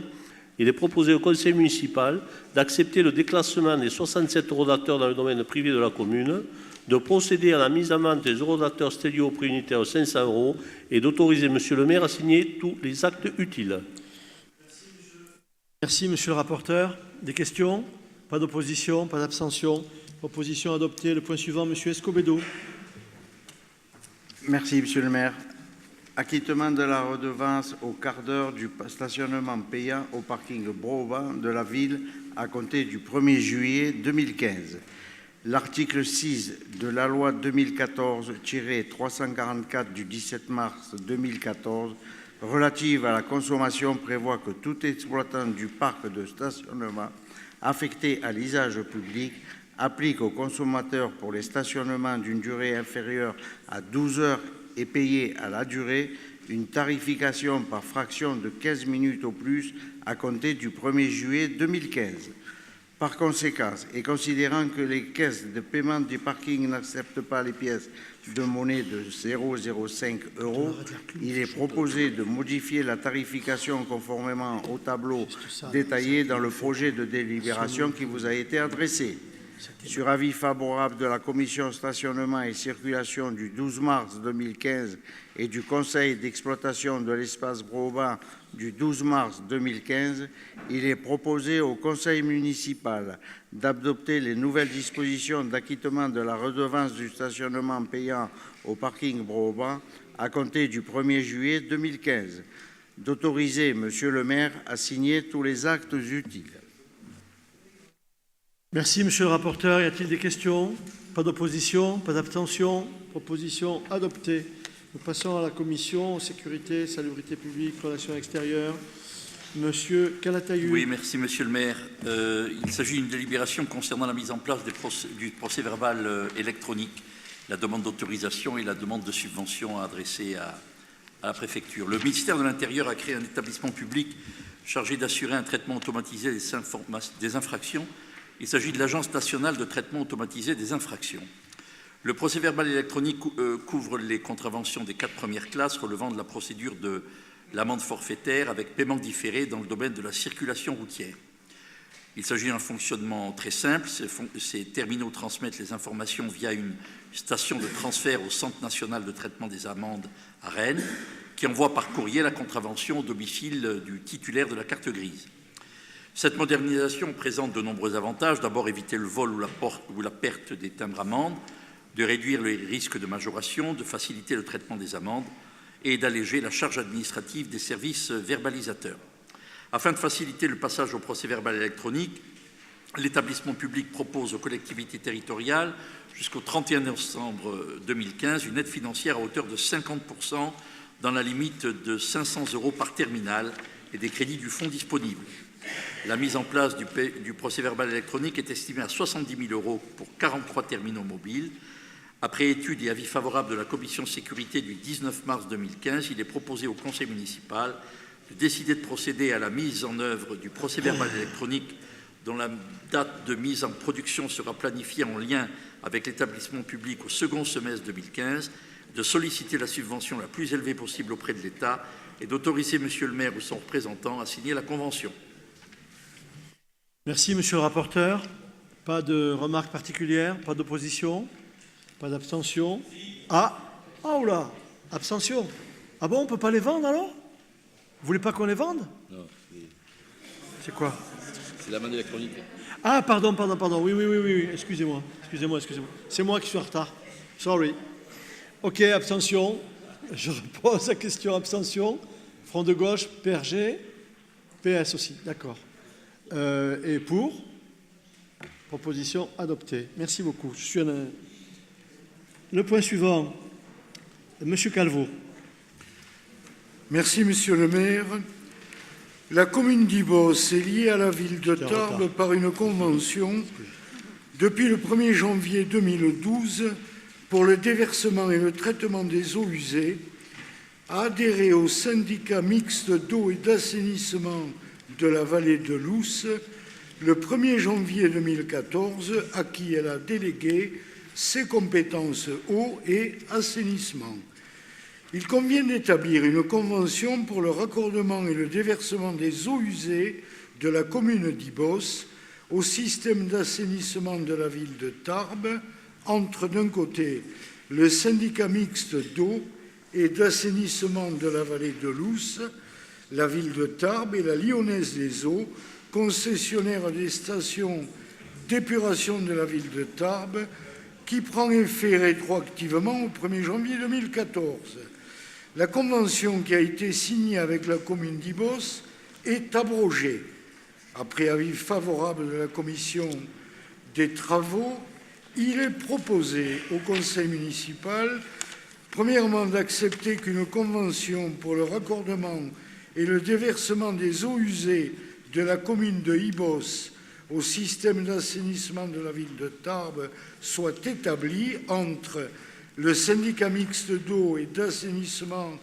il est proposé au conseil municipal d'accepter le déclassement des 67 eurodateurs dans le domaine privé de la commune, de procéder à la mise en vente des eurodateurs Stelio au prix unitaire de 500 € et d'autoriser Monsieur le maire à signer tous les actes utiles. Merci, Monsieur le rapporteur. Des questions? Pas d'opposition, pas d'abstention. Proposition adoptée. Le point suivant, Monsieur Escobedo. Merci, Monsieur le maire. Acquittement de la redevance au quart d'heure du stationnement payant au parking Broban de la ville à compter du 1er juillet 2015. L'article 6 de la loi 2014-344 du 17 mars 2014 relative à la consommation prévoit que tout exploitant du parc de stationnement affecté à l'usage public applique aux consommateurs pour les stationnements d'une durée inférieure à 12 heures et payé à la durée une tarification par fraction de 15 minutes au plus à compter du 1er juillet 2015. Par conséquent, et considérant que les caisses de paiement du parking n'acceptent pas les pièces de monnaie de 0,05 €, il est proposé de modifier la tarification conformément au tableau détaillé dans le projet de délibération qui vous a été adressé. Sur avis favorable de la Commission stationnement et circulation du 12 mars 2015 et du Conseil d'exploitation de l'espace Broban du 12 mars 2015, il est proposé au Conseil municipal d'adopter les nouvelles dispositions d'acquittement de la redevance du stationnement payant au parking Broban à compter du 1er juillet 2015, d'autoriser Monsieur le maire à signer tous les actes utiles. Merci, Monsieur le rapporteur. Y a-t-il des questions? Pas d'opposition, pas d'abstention. Proposition adoptée. Nous passons à la commission sécurité, salubrité publique, relations extérieures. Monsieur Calatayud. Oui, merci, Monsieur le maire. Il s'agit d'une délibération concernant la mise en place du procès-verbal électronique, la demande d'autorisation et la demande de subvention adressée à la préfecture. Le ministère de l'Intérieur a créé un établissement public chargé d'assurer un traitement automatisé des infractions. Il s'agit de l'Agence nationale de traitement automatisé des infractions. Le procès-verbal électronique couvre les contraventions des 4 premières classes relevant de la procédure de l'amende forfaitaire avec paiement différé dans le domaine de la circulation routière. Il s'agit d'un fonctionnement très simple. Ces terminaux transmettent les informations via une station de transfert au Centre national de traitement des amendes à Rennes, qui envoie par courrier la contravention au domicile du titulaire de la carte grise. Cette modernisation présente de nombreux avantages. D'abord, éviter le vol ou la perte des timbres-amendes, de réduire les risques de majoration, de faciliter le traitement des amendes et d'alléger la charge administrative des services verbalisateurs. Afin de faciliter le passage au procès-verbal électronique, l'établissement public propose aux collectivités territoriales, jusqu'au 31 décembre 2015, une aide financière à hauteur de 50% dans la limite de 500 € par terminal et des crédits du fonds disponibles. La mise en place du procès-verbal électronique est estimée à 70 000 € pour 43 terminaux mobiles. Après étude et avis favorable de la commission sécurité du 19 mars 2015, il est proposé au conseil municipal de décider de procéder à la mise en œuvre du procès-verbal électronique dont la date de mise en production sera planifiée en lien avec l'établissement public au second semestre 2015, de solliciter la subvention la plus élevée possible auprès de l'État et d'autoriser Monsieur le maire ou son représentant à signer la convention. Merci, Monsieur le rapporteur. Pas de remarques particulières, pas d'opposition, pas d'abstention. Ah, oh là, abstention. Ah bon, on ne peut pas les vendre alors? Vous voulez pas qu'on les vende? Non. C'est quoi? C'est l'amende électronique. Ah, pardon. Oui. Excusez-moi. C'est moi qui suis en retard. Sorry. Ok, abstention. Je repose la question abstention. Front de gauche, PRG, PS aussi. D'accord. Et pour? Proposition adoptée. Merci beaucoup. Le point suivant. Monsieur Calvo. Merci, Monsieur le maire. La commune d'Ibos est liée à la ville de Tarbes par une convention depuis le 1er janvier 2012 pour le déversement et le traitement des eaux usées, a adhéré au syndicat mixte d'eau et d'assainissement de la vallée de Lousse le 1er janvier 2014, à qui elle a délégué ses compétences eau et assainissement. Il convient d'établir une convention pour le raccordement et le déversement des eaux usées de la commune d'Ibos au système d'assainissement de la ville de Tarbes entre, d'un côté, le syndicat mixte d'eau et d'assainissement de la vallée de Lousse, la ville de Tarbes et la Lyonnaise des Eaux, concessionnaire des stations d'épuration de la ville de Tarbes, qui prend effet rétroactivement au 1er janvier 2014. La convention qui a été signée avec la commune d'Ibos est abrogée. Après avis favorable de la commission des travaux, il est proposé au conseil municipal, premièrement, d'accepter qu'une convention pour le raccordement et le déversement des eaux usées de la commune de Ibos au système d'assainissement de la ville de Tarbes soit établie entre le syndicat mixte d'eau et d'assainissement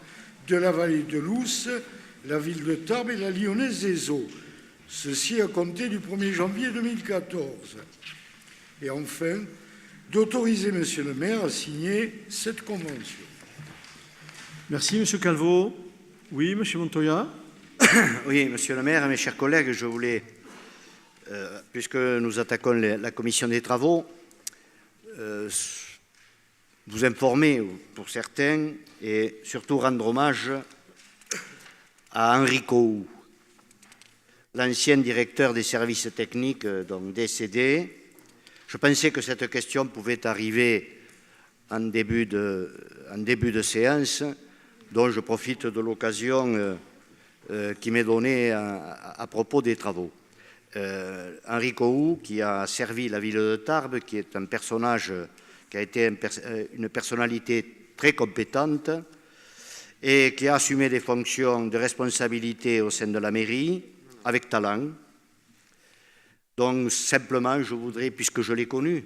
de la vallée de l'Ouse, la ville de Tarbes et la Lyonnaise des Eaux. Ceci à compter du 1er janvier 2014. Et enfin, d'autoriser Monsieur le maire à signer cette convention. Merci, Monsieur Calvo. Oui, Monsieur Montoya. Oui, Monsieur le maire, mes chers collègues, je voulais, puisque nous attaquons la commission des travaux, vous informer pour certains et surtout rendre hommage à Henri Cohou, l'ancien directeur des services techniques, donc décédé. Je pensais que cette question pouvait arriver en début de séance, dont je profite de l'occasion qui m'est donnée à propos des travaux. Henri Cohou, qui a servi la ville de Tarbes, qui est un personnage qui a été une personnalité très compétente et qui a assumé des fonctions de responsabilité au sein de la mairie avec talent. Donc simplement, je voudrais, puisque je l'ai connu,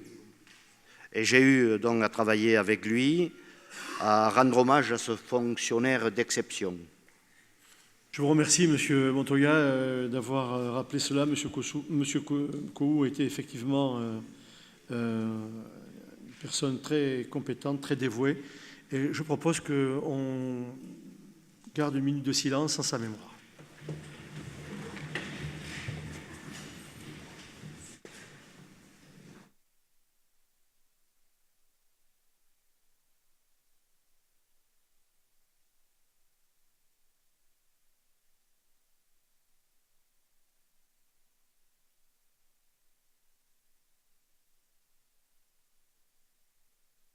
et j'ai eu donc à travailler avec lui, à rendre hommage à ce fonctionnaire d'exception. Je vous remercie, Monsieur Montoya, d'avoir rappelé cela. Monsieur Cohou était effectivement une personne très compétente, très dévouée. Et je propose qu'on garde une minute de silence en sa mémoire.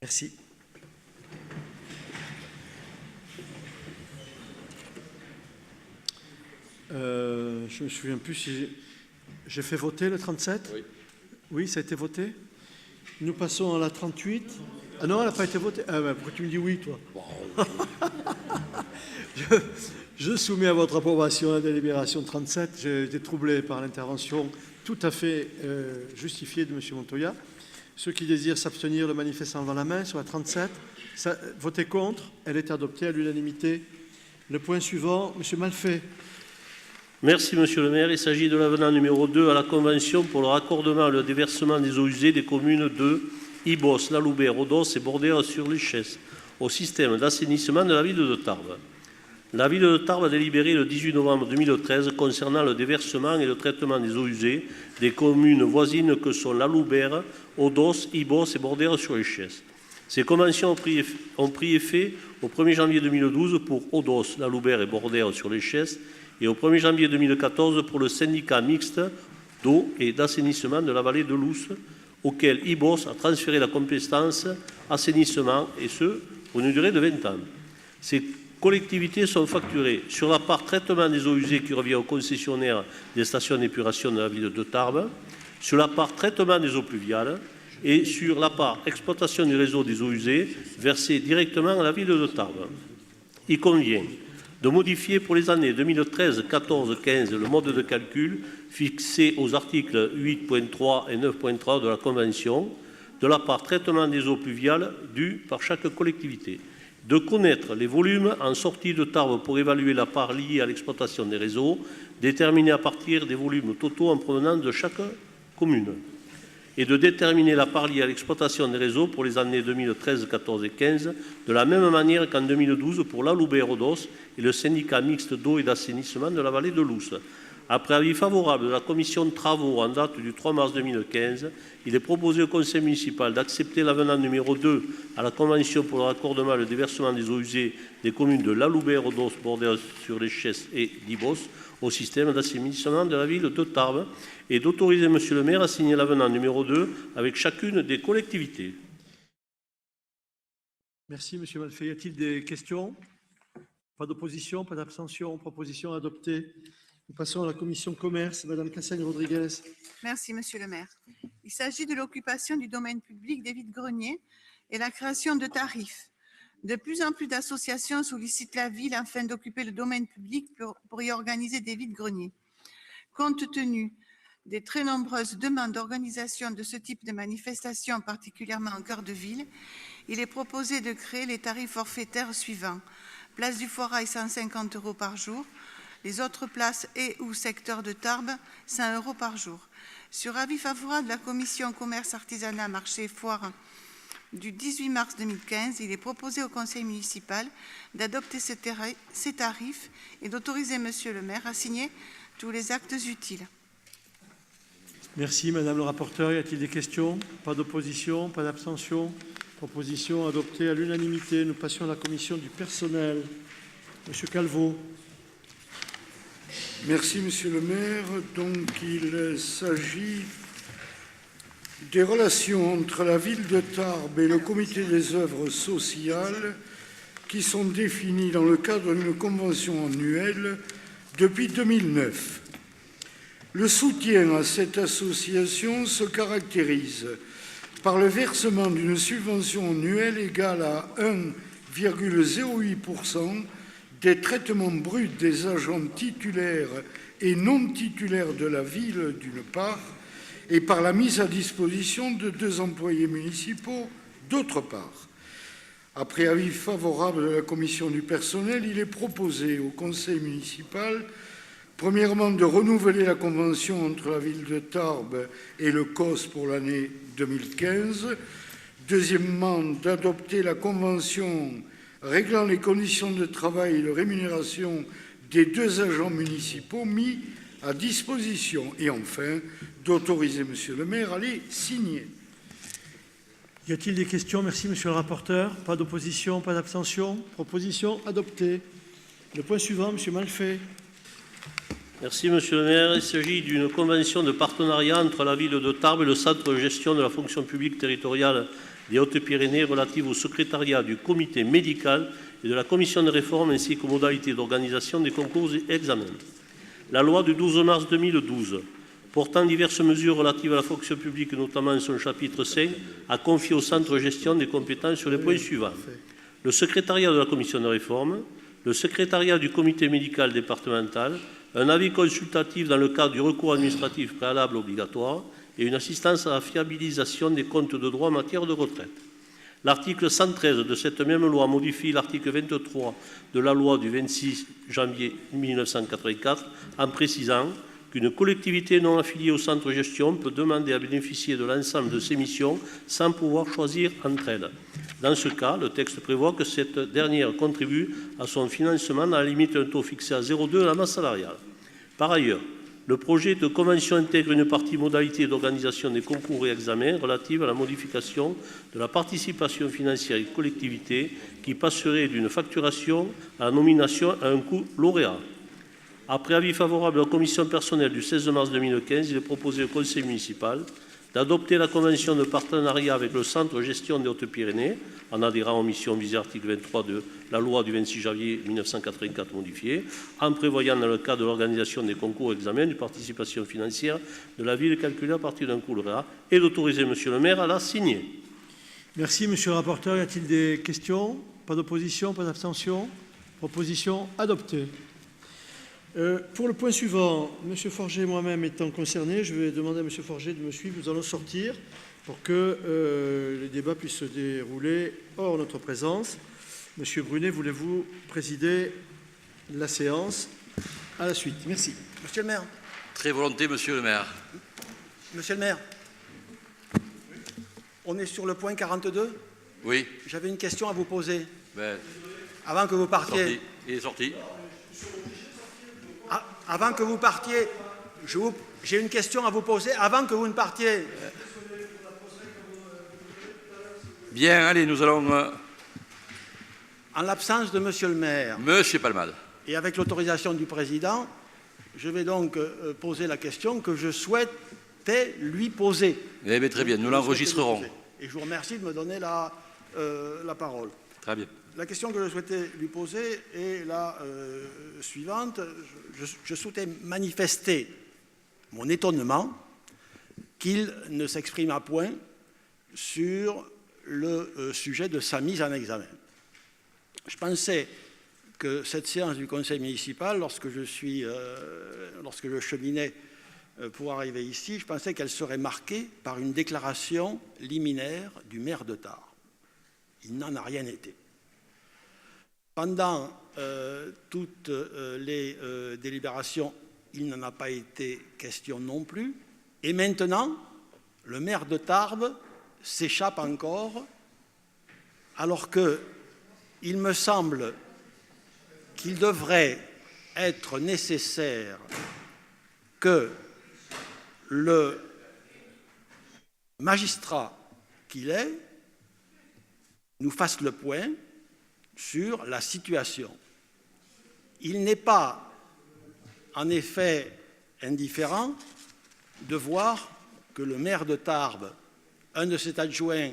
Merci. Je ne me souviens plus si j'ai fait voter le 37. Oui. Oui, ça a été voté. Nous passons à la 38. Ah non, elle n'a pas été votée. Ah ben, pourquoi tu me dis oui, toi? Je soumets à votre approbation la délibération 37. J'ai été troublé par l'intervention tout à fait justifiée de M. Montoya. Ceux qui désirent s'abstenir le manifestent en levant la main sur la 37. Votez contre. Elle est adoptée à l'unanimité. Le point suivant, M. Malfait. Merci, Monsieur le maire. Il s'agit de l'avenant numéro 2 à la Convention pour le raccordement et le déversement des eaux usées des communes de Ibos, La Loubert, Odos et Bordères-sur-Lichès au système d'assainissement de la ville de Tarbes. La ville de Tarbes a délibéré le 18 novembre 2013 concernant le déversement et le traitement des eaux usées des communes voisines que sont La Loubert, Odos, Ibos et Bordères-sur-Lichès. Ces conventions ont pris effet au 1er janvier 2012 pour Odos, La Loubert et Bordères-sur-Lichès et au 1er janvier 2014 pour le syndicat mixte d'eau et d'assainissement de la vallée de l'Ouse, auquel Ibos a transféré la compétence assainissement, et ce, pour une durée de 20 ans. Ces collectivités sont facturées sur la part traitement des eaux usées qui revient aux concessionnaires des stations d'épuration de la ville de Tarbes, sur la part traitement des eaux pluviales et sur la part exploitation du réseau des eaux usées versée directement à la ville de Tarbes. Il convient de modifier pour les années 2013, 14, 15 le mode de calcul fixé aux articles 8.3 et 9.3 de la Convention de la part traitement des eaux pluviales due par chaque collectivité, de connaître les volumes en sortie de Tarbes pour évaluer la part liée à l'exploitation des réseaux, déterminée à partir des volumes totaux en provenance de chaque commune, et de déterminer la part liée à l'exploitation des réseaux pour les années 2013, 14 et 15, de la même manière qu'en 2012 pour La Loubert Odos et le syndicat mixte d'eau et d'assainissement de la vallée de l'Ouse, Après avis favorable de la commission de travaux en date du 3 mars 2015, il est proposé au conseil municipal d'accepter l'avenant numéro 2 à la convention pour le raccordement et le déversement des eaux usées des communes de Laloubert, Odos, Bordel-sur-les-Chesses et d'Ibos au système d'assainissement de la ville de Tarbes et d'autoriser Monsieur le maire à signer l'avenant numéro 2 avec chacune des collectivités. Merci, Monsieur Malfait. Y a-t-il des questions? Pas d'opposition, pas d'abstention. Proposition adoptée. Nous passons à la commission commerce. Madame Cassagne-Rodriguez. Merci, Monsieur le maire. Il s'agit de l'occupation du domaine public des vides-greniers et la création de tarifs. De plus en plus d'associations sollicitent la ville afin d'occuper le domaine public pour y organiser des vides-greniers. Compte tenu des très nombreuses demandes d'organisation de ce type de manifestations, particulièrement en cœur de ville, il est proposé de créer les tarifs forfaitaires suivants. Place du Foirail, 150 € par jour. Les autres places et ou secteurs de Tarbes, 100 € par jour. Sur avis favorable de la commission commerce, artisanat, marché et foire du 18 mars 2015, il est proposé au conseil municipal d'adopter ces tarifs et d'autoriser Monsieur le maire à signer tous les actes utiles. Merci, Madame le rapporteur. Y a-t-il des questions? Pas d'opposition, pas d'abstention. Proposition adoptée à l'unanimité. Nous passions à la commission du personnel. Monsieur Calvo. Merci, Monsieur le maire. Donc, il s'agit des relations entre la ville de Tarbes et le comité des œuvres sociales qui sont définies dans le cadre d'une convention annuelle depuis 2009. Le soutien à cette association se caractérise par le versement d'une subvention annuelle égale à 1,08% des traitements bruts des agents titulaires et non titulaires de la ville, d'une part, et par la mise à disposition de 2 employés municipaux, d'autre part. Après avis favorable de la commission du personnel, il est proposé au conseil municipal, premièrement, de renouveler la convention entre la ville de Tarbes et le COS pour l'année 2015, deuxièmement, d'adopter la convention réglant les conditions de travail et de rémunération des 2 agents municipaux mis à disposition, et enfin, d'autoriser Monsieur le maire à les signer. Y a-t-il des questions? Merci, Monsieur le rapporteur. Pas d'opposition, pas d'abstention. Proposition adoptée. Le point suivant, Monsieur Malfait. Merci, Monsieur le maire. Il s'agit d'une convention de partenariat entre la ville de Tarbes et le centre de gestion de la fonction publique territoriale des Hautes-Pyrénées relative au secrétariat du comité médical et de la commission de réforme ainsi qu'aux modalités d'organisation des concours et examens. La loi du 12 mars 2012 portant diverses mesures relatives à la fonction publique, notamment son chapitre 5, a confié au centre de gestion des compétences sur les points suivants. Le secrétariat de la commission de réforme, le secrétariat du comité médical départemental, un avis consultatif dans le cadre du recours administratif préalable obligatoire et une assistance à la fiabilisation des comptes de droit en matière de retraite. L'article 113 de cette même loi modifie l'article 23 de la loi du 26 janvier 1984 en précisant qu'une collectivité non affiliée au centre de gestion peut demander à bénéficier de l'ensemble de ses missions sans pouvoir choisir entre elles. Dans ce cas, le texte prévoit que cette dernière contribue à son financement à la limite d'un taux fixé à 0,2 de la masse salariale. Par ailleurs, le projet de convention intègre une partie modalité d'organisation des concours et examens relative à la modification de la participation financière des collectivités qui passerait d'une facturation à la nomination à un coût lauréat. Après avis favorable de la commission personnelle du 16 mars 2015, il est proposé au conseil municipal d'adopter la convention de partenariat avec le centre de gestion des Hautes-Pyrénées en adhérant aux missions visées à l'article 23 de la loi du 26 janvier 1984 modifiée, en prévoyant dans le cadre de l'organisation des concours et examens de participation financière de la ville calculée à partir d'un coût lauréat et d'autoriser Monsieur le maire à la signer. Merci, Monsieur le rapporteur. Y a-t-il des questions? Pas d'opposition, pas d'abstention. Proposition adoptée. Pour le point suivant, M. Forget et moi-même étant concernés, je vais demander à M. Forget de me suivre. Nous allons sortir pour que les débats puissent se dérouler hors notre présence. M. Brunet, voulez-vous présider la séance à la suite? Merci. Monsieur le maire. Très volontiers, Monsieur le maire. Monsieur le maire. On est sur le point 42 ? Oui. J'avais une question à vous poser. Ben, avant que vous partiez. Il est sorti. Ah, avant que vous partiez, j'ai une question à vous poser avant que vous ne partiez. Bien, allez, nous allons... En l'absence de Monsieur le maire. Monsieur Palmade. Et avec l'autorisation du président, je vais donc poser la question que je souhaitais lui poser. Eh bien, très bien, nous l'enregistrerons. Et je vous remercie de me donner la parole. Très bien. La question que je souhaitais lui poser est la suivante. Je souhaitais manifester mon étonnement qu'il ne s'exprime à point sur le sujet de sa mise en examen. Je pensais que cette séance du conseil municipal, lorsque je cheminais pour arriver ici, je pensais qu'elle serait marquée par une déclaration liminaire du maire de Tarbes. Il n'en a rien été. Pendant toutes les délibérations, il n'en a pas été question non plus. Et maintenant, le maire de Tarbes s'échappe encore, alors qu'il me semble qu'il devrait être nécessaire que le magistrat qu'il est nous fasse le point sur la situation. Il n'est pas, en effet, indifférent de voir que le maire de Tarbes, un de ses adjoints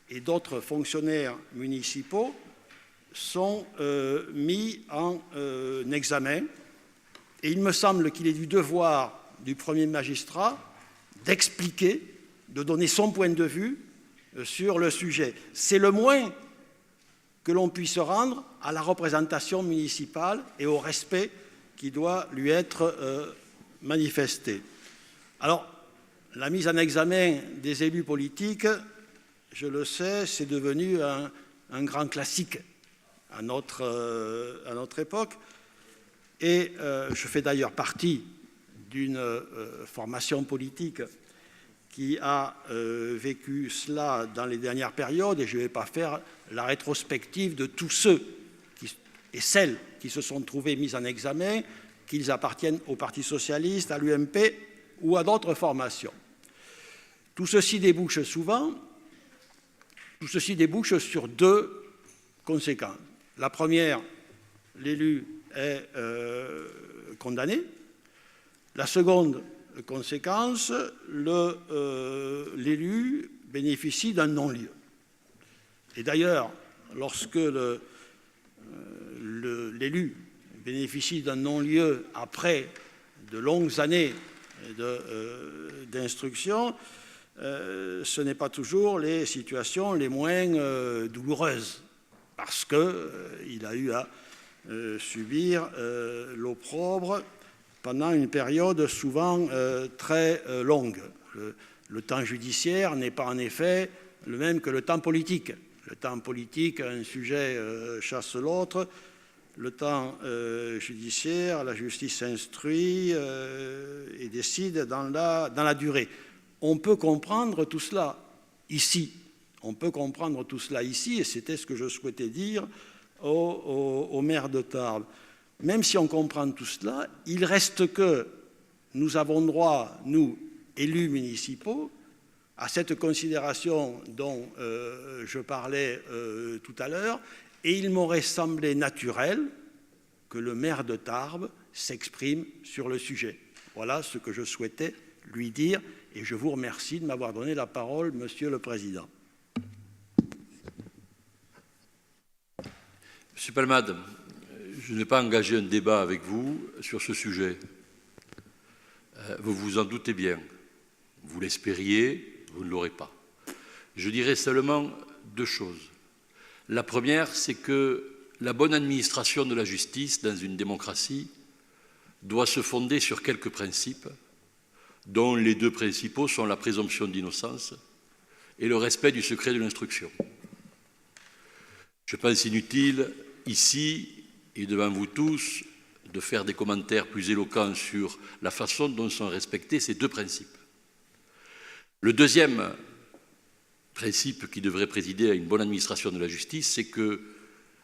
et d'autres fonctionnaires municipaux sont mis en examen. Et il me semble qu'il est du devoir du premier magistrat d'expliquer, de donner son point de vue sur le sujet. C'est le moins que l'on puisse rendre à la représentation municipale et au respect qui doit lui être manifesté. Alors, la mise en examen des élus politiques, je le sais, c'est devenu un grand classique à notre époque. Et je fais d'ailleurs partie d'une formation politique qui a vécu cela dans les dernières périodes, et je ne vais pas faire la rétrospective de tous ceux et celles qui se sont trouvés mis en examen, qu'ils appartiennent au Parti socialiste, à l'UMP ou à d'autres formations. Tout ceci débouche sur deux conséquences. La première, l'élu est condamné. La seconde conséquence, l'élu bénéficie d'un non-lieu. Et d'ailleurs, lorsque l'élu bénéficie d'un non-lieu après de longues années d'instruction, ce n'est pas toujours les situations les moins douloureuses, parce qu'il a eu à subir l'opprobre pendant une période souvent très longue. Le temps judiciaire n'est pas en effet le même que le temps politique. Le temps politique, un sujet chasse l'autre. Le temps judiciaire, la justice instruit et décide dans la durée. On peut comprendre tout cela ici. On peut comprendre tout cela ici, et c'était ce que je souhaitais dire au maire de Tarbes. Même si on comprend tout cela, il reste que nous avons droit, nous, élus municipaux, à cette considération dont je parlais tout à l'heure, et il m'aurait semblé naturel que le maire de Tarbes s'exprime sur le sujet. Voilà ce que je souhaitais lui dire, et je vous remercie de m'avoir donné la parole, Monsieur le Président. Monsieur Palmade, je n'ai pas engagé un débat avec vous sur ce sujet. Vous vous en doutez bien. Vous l'espériez, vous ne l'aurez pas. Je dirais seulement deux choses. La première, c'est que la bonne administration de la justice dans une démocratie doit se fonder sur quelques principes, dont les deux principaux sont la présomption d'innocence et le respect du secret de l'instruction. Je pense inutile, ici et devant vous tous, de faire des commentaires plus éloquents sur la façon dont sont respectés ces deux principes. Le deuxième principe qui devrait présider à une bonne administration de la justice, c'est que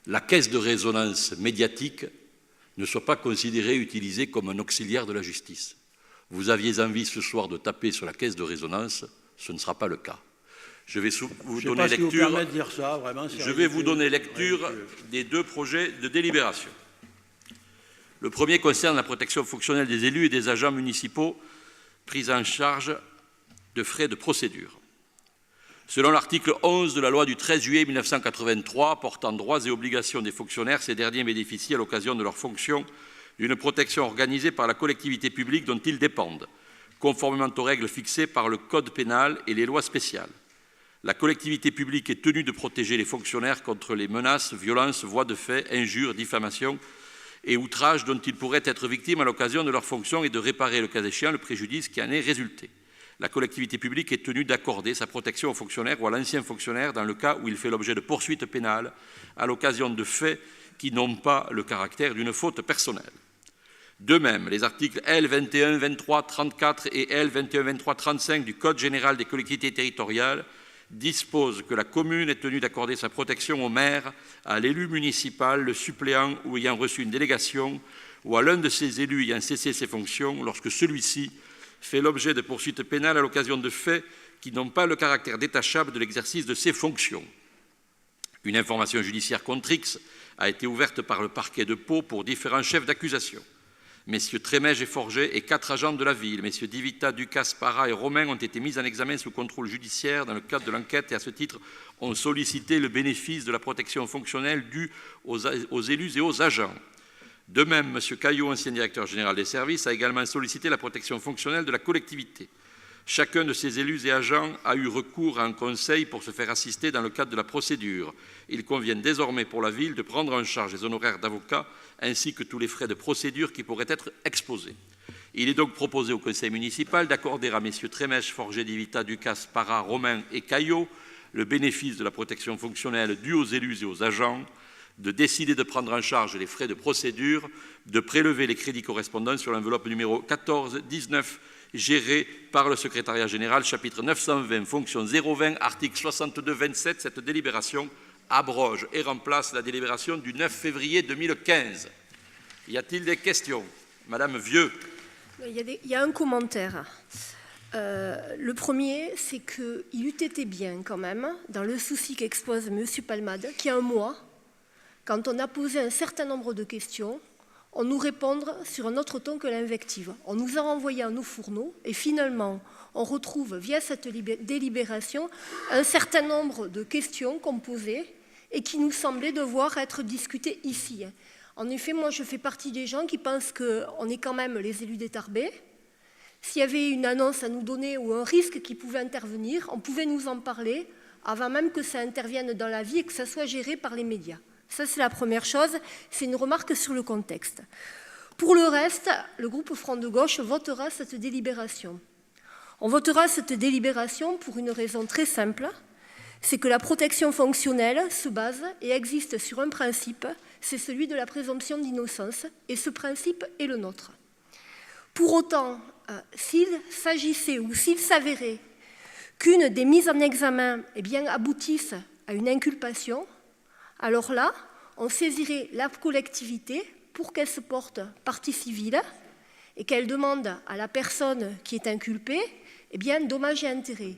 la caisse de résonance médiatique ne soit pas considéré, utilisé comme un auxiliaire de la justice. Vous aviez envie ce soir de taper sur la caisse de résonance, ce ne sera pas le cas. Je vais vous donner lecture. Je vais vous donner lecture des deux projets de délibération. Le premier concerne la protection fonctionnelle des élus et des agents municipaux pris en charge de frais de procédure. Selon l'article 11 de la loi du 13 juillet 1983 portant droits et obligations des fonctionnaires, ces derniers bénéficient à l'occasion de leurs fonctions d'une protection organisée par la collectivité publique dont ils dépendent, conformément aux règles fixées par le Code pénal et les lois spéciales. La collectivité publique est tenue de protéger les fonctionnaires contre les menaces, violences, voies de fait, injures, diffamations et outrages dont ils pourraient être victimes à l'occasion de leurs fonctions et de réparer, le cas échéant, le préjudice qui en est résulté. La collectivité publique est tenue d'accorder sa protection aux fonctionnaires ou à l'ancien fonctionnaire dans le cas où il fait l'objet de poursuites pénales à l'occasion de faits qui n'ont pas le caractère d'une faute personnelle. De même, les articles L. 21, 23, 34 et L. 21, 23, 35 du Code général des collectivités territoriales disposent que la commune est tenue d'accorder sa protection au maire, à l'élu municipal, le suppléant ou ayant reçu une délégation, ou à l'un de ses élus ayant cessé ses fonctions lorsque celui-ci fait l'objet de poursuites pénales à l'occasion de faits qui n'ont pas le caractère détachable de l'exercice de ses fonctions. Une information judiciaire contre X a été ouverte par le parquet de Pau pour différents chefs d'accusation. Messieurs Trémège et Forget et 4 agents de la ville, messieurs Divita, Ducasse, Parra et Romain ont été mis en examen sous contrôle judiciaire dans le cadre de l'enquête et à ce titre ont sollicité le bénéfice de la protection fonctionnelle due aux élus et aux agents. De même, M. Caillot, ancien directeur général des services, a également sollicité la protection fonctionnelle de la collectivité. Chacun de ces élus et agents a eu recours à un conseil pour se faire assister dans le cadre de la procédure. Il convient désormais pour la ville de prendre en charge les honoraires d'avocat ainsi que tous les frais de procédure qui pourraient être exposés. Il est donc proposé au conseil municipal d'accorder à M. Trémèche, Forget, Divita, Ducasse, Parra, Romain et Caillot le bénéfice de la protection fonctionnelle due aux élus et aux agents, de décider de prendre en charge les frais de procédure, de prélever les crédits correspondants sur l'enveloppe numéro 1419 gérée par le secrétariat général, chapitre 920, fonction 020, article 62-27. Cette délibération abroge et remplace la délibération du 9 février 2015. Y a-t-il des questions? Madame Vieux. Il y a un commentaire. Le premier, c'est qu'il eût été bien quand même, dans le souci qu'expose M. Palmade, qu'il y a un mois, quand on a posé un certain nombre de questions, on nous répondre sur un autre ton que l'invective. On nous a renvoyé à nos fourneaux et finalement, on retrouve via cette délibération un certain nombre de questions qu'on posait et qui nous semblaient devoir être discutées ici. En effet, moi, je fais partie des gens qui pensent qu'on est quand même les élus des Tarbais. S'il y avait une annonce à nous donner ou un risque qui pouvait intervenir, on pouvait nous en parler avant même que ça intervienne dans la vie et que ça soit géré par les médias. Ça, c'est la première chose. C'est une remarque sur le contexte. Pour le reste, le groupe Front de Gauche votera cette délibération. On votera cette délibération pour une raison très simple, c'est que la protection fonctionnelle se base et existe sur un principe, c'est celui de la présomption d'innocence, et ce principe est le nôtre. Pour autant, s'il s'agissait ou s'il s'avérait qu'une des mises en examen aboutisse à une inculpation, alors là, on saisirait la collectivité pour qu'elle se porte partie civile et qu'elle demande à la personne qui est inculpée dommages et intérêts.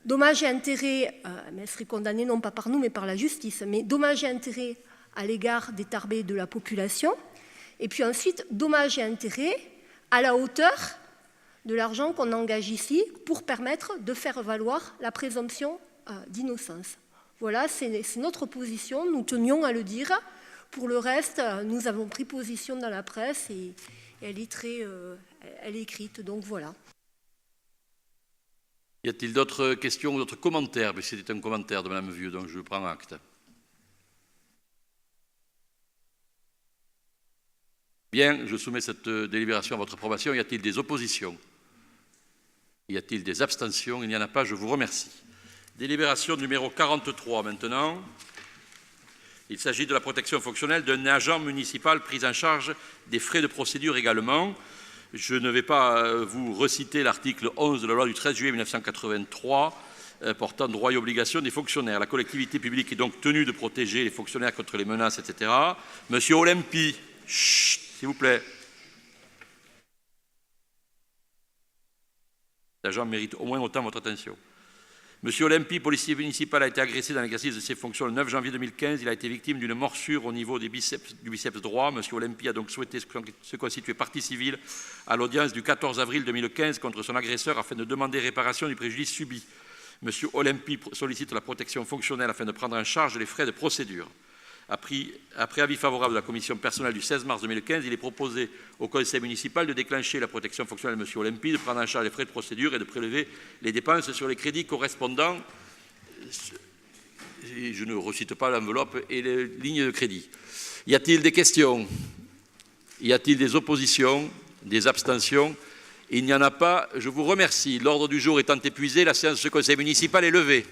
Dommages et intérêts, elle serait condamnée non pas par nous mais par la justice, mais dommages et intérêts à l'égard des Tarbais et de la population, et puis ensuite dommages et intérêts à la hauteur de l'argent qu'on engage ici pour permettre de faire valoir la présomption d'innocence. Voilà, c'est notre position, nous tenions à le dire. Pour le reste, nous avons pris position dans la presse et elle est écrite, donc voilà. Y a-t-il d'autres questions ou d'autres commentaires? C'était un commentaire de Mme Vieux, donc je prends acte. Bien, je soumets cette délibération à votre approbation. Y a-t-il des oppositions? Y a-t-il des abstentions? Il n'y en a pas, je vous remercie. Délibération numéro 43 maintenant. Il s'agit de la protection fonctionnelle d'un agent municipal pris en charge des frais de procédure également. Je ne vais pas vous reciter l'article 11 de la loi du 13 juillet 1983 portant droits et obligations des fonctionnaires. La collectivité publique est donc tenue de protéger les fonctionnaires contre les menaces, etc. Monsieur Olympi, chut, S'il vous plaît. L'agent mérite au moins autant votre attention. Monsieur Olempi, policier municipal, a été agressé dans l'exercice de ses fonctions le 9 janvier 2015. Il a été victime d'une morsure au niveau du biceps droit. Monsieur Olempi a donc souhaité se constituer partie civile à l'audience du 14 avril 2015 contre son agresseur afin de demander réparation du préjudice subi. Monsieur Olempi sollicite la protection fonctionnelle afin de prendre en charge les frais de procédure. Après avis favorable de la commission personnelle du 16 mars 2015, il est proposé au conseil municipal de déclencher la protection fonctionnelle de M. Olempi, de prendre en charge les frais de procédure et de prélever les dépenses sur les crédits correspondants. Je ne recite pas l'enveloppe et les lignes de crédit. Y a-t-il des questions? Y a-t-il des oppositions? Des abstentions? Il n'y en a pas. Je vous remercie. L'ordre du jour étant épuisé, la séance de ce conseil municipal est levée.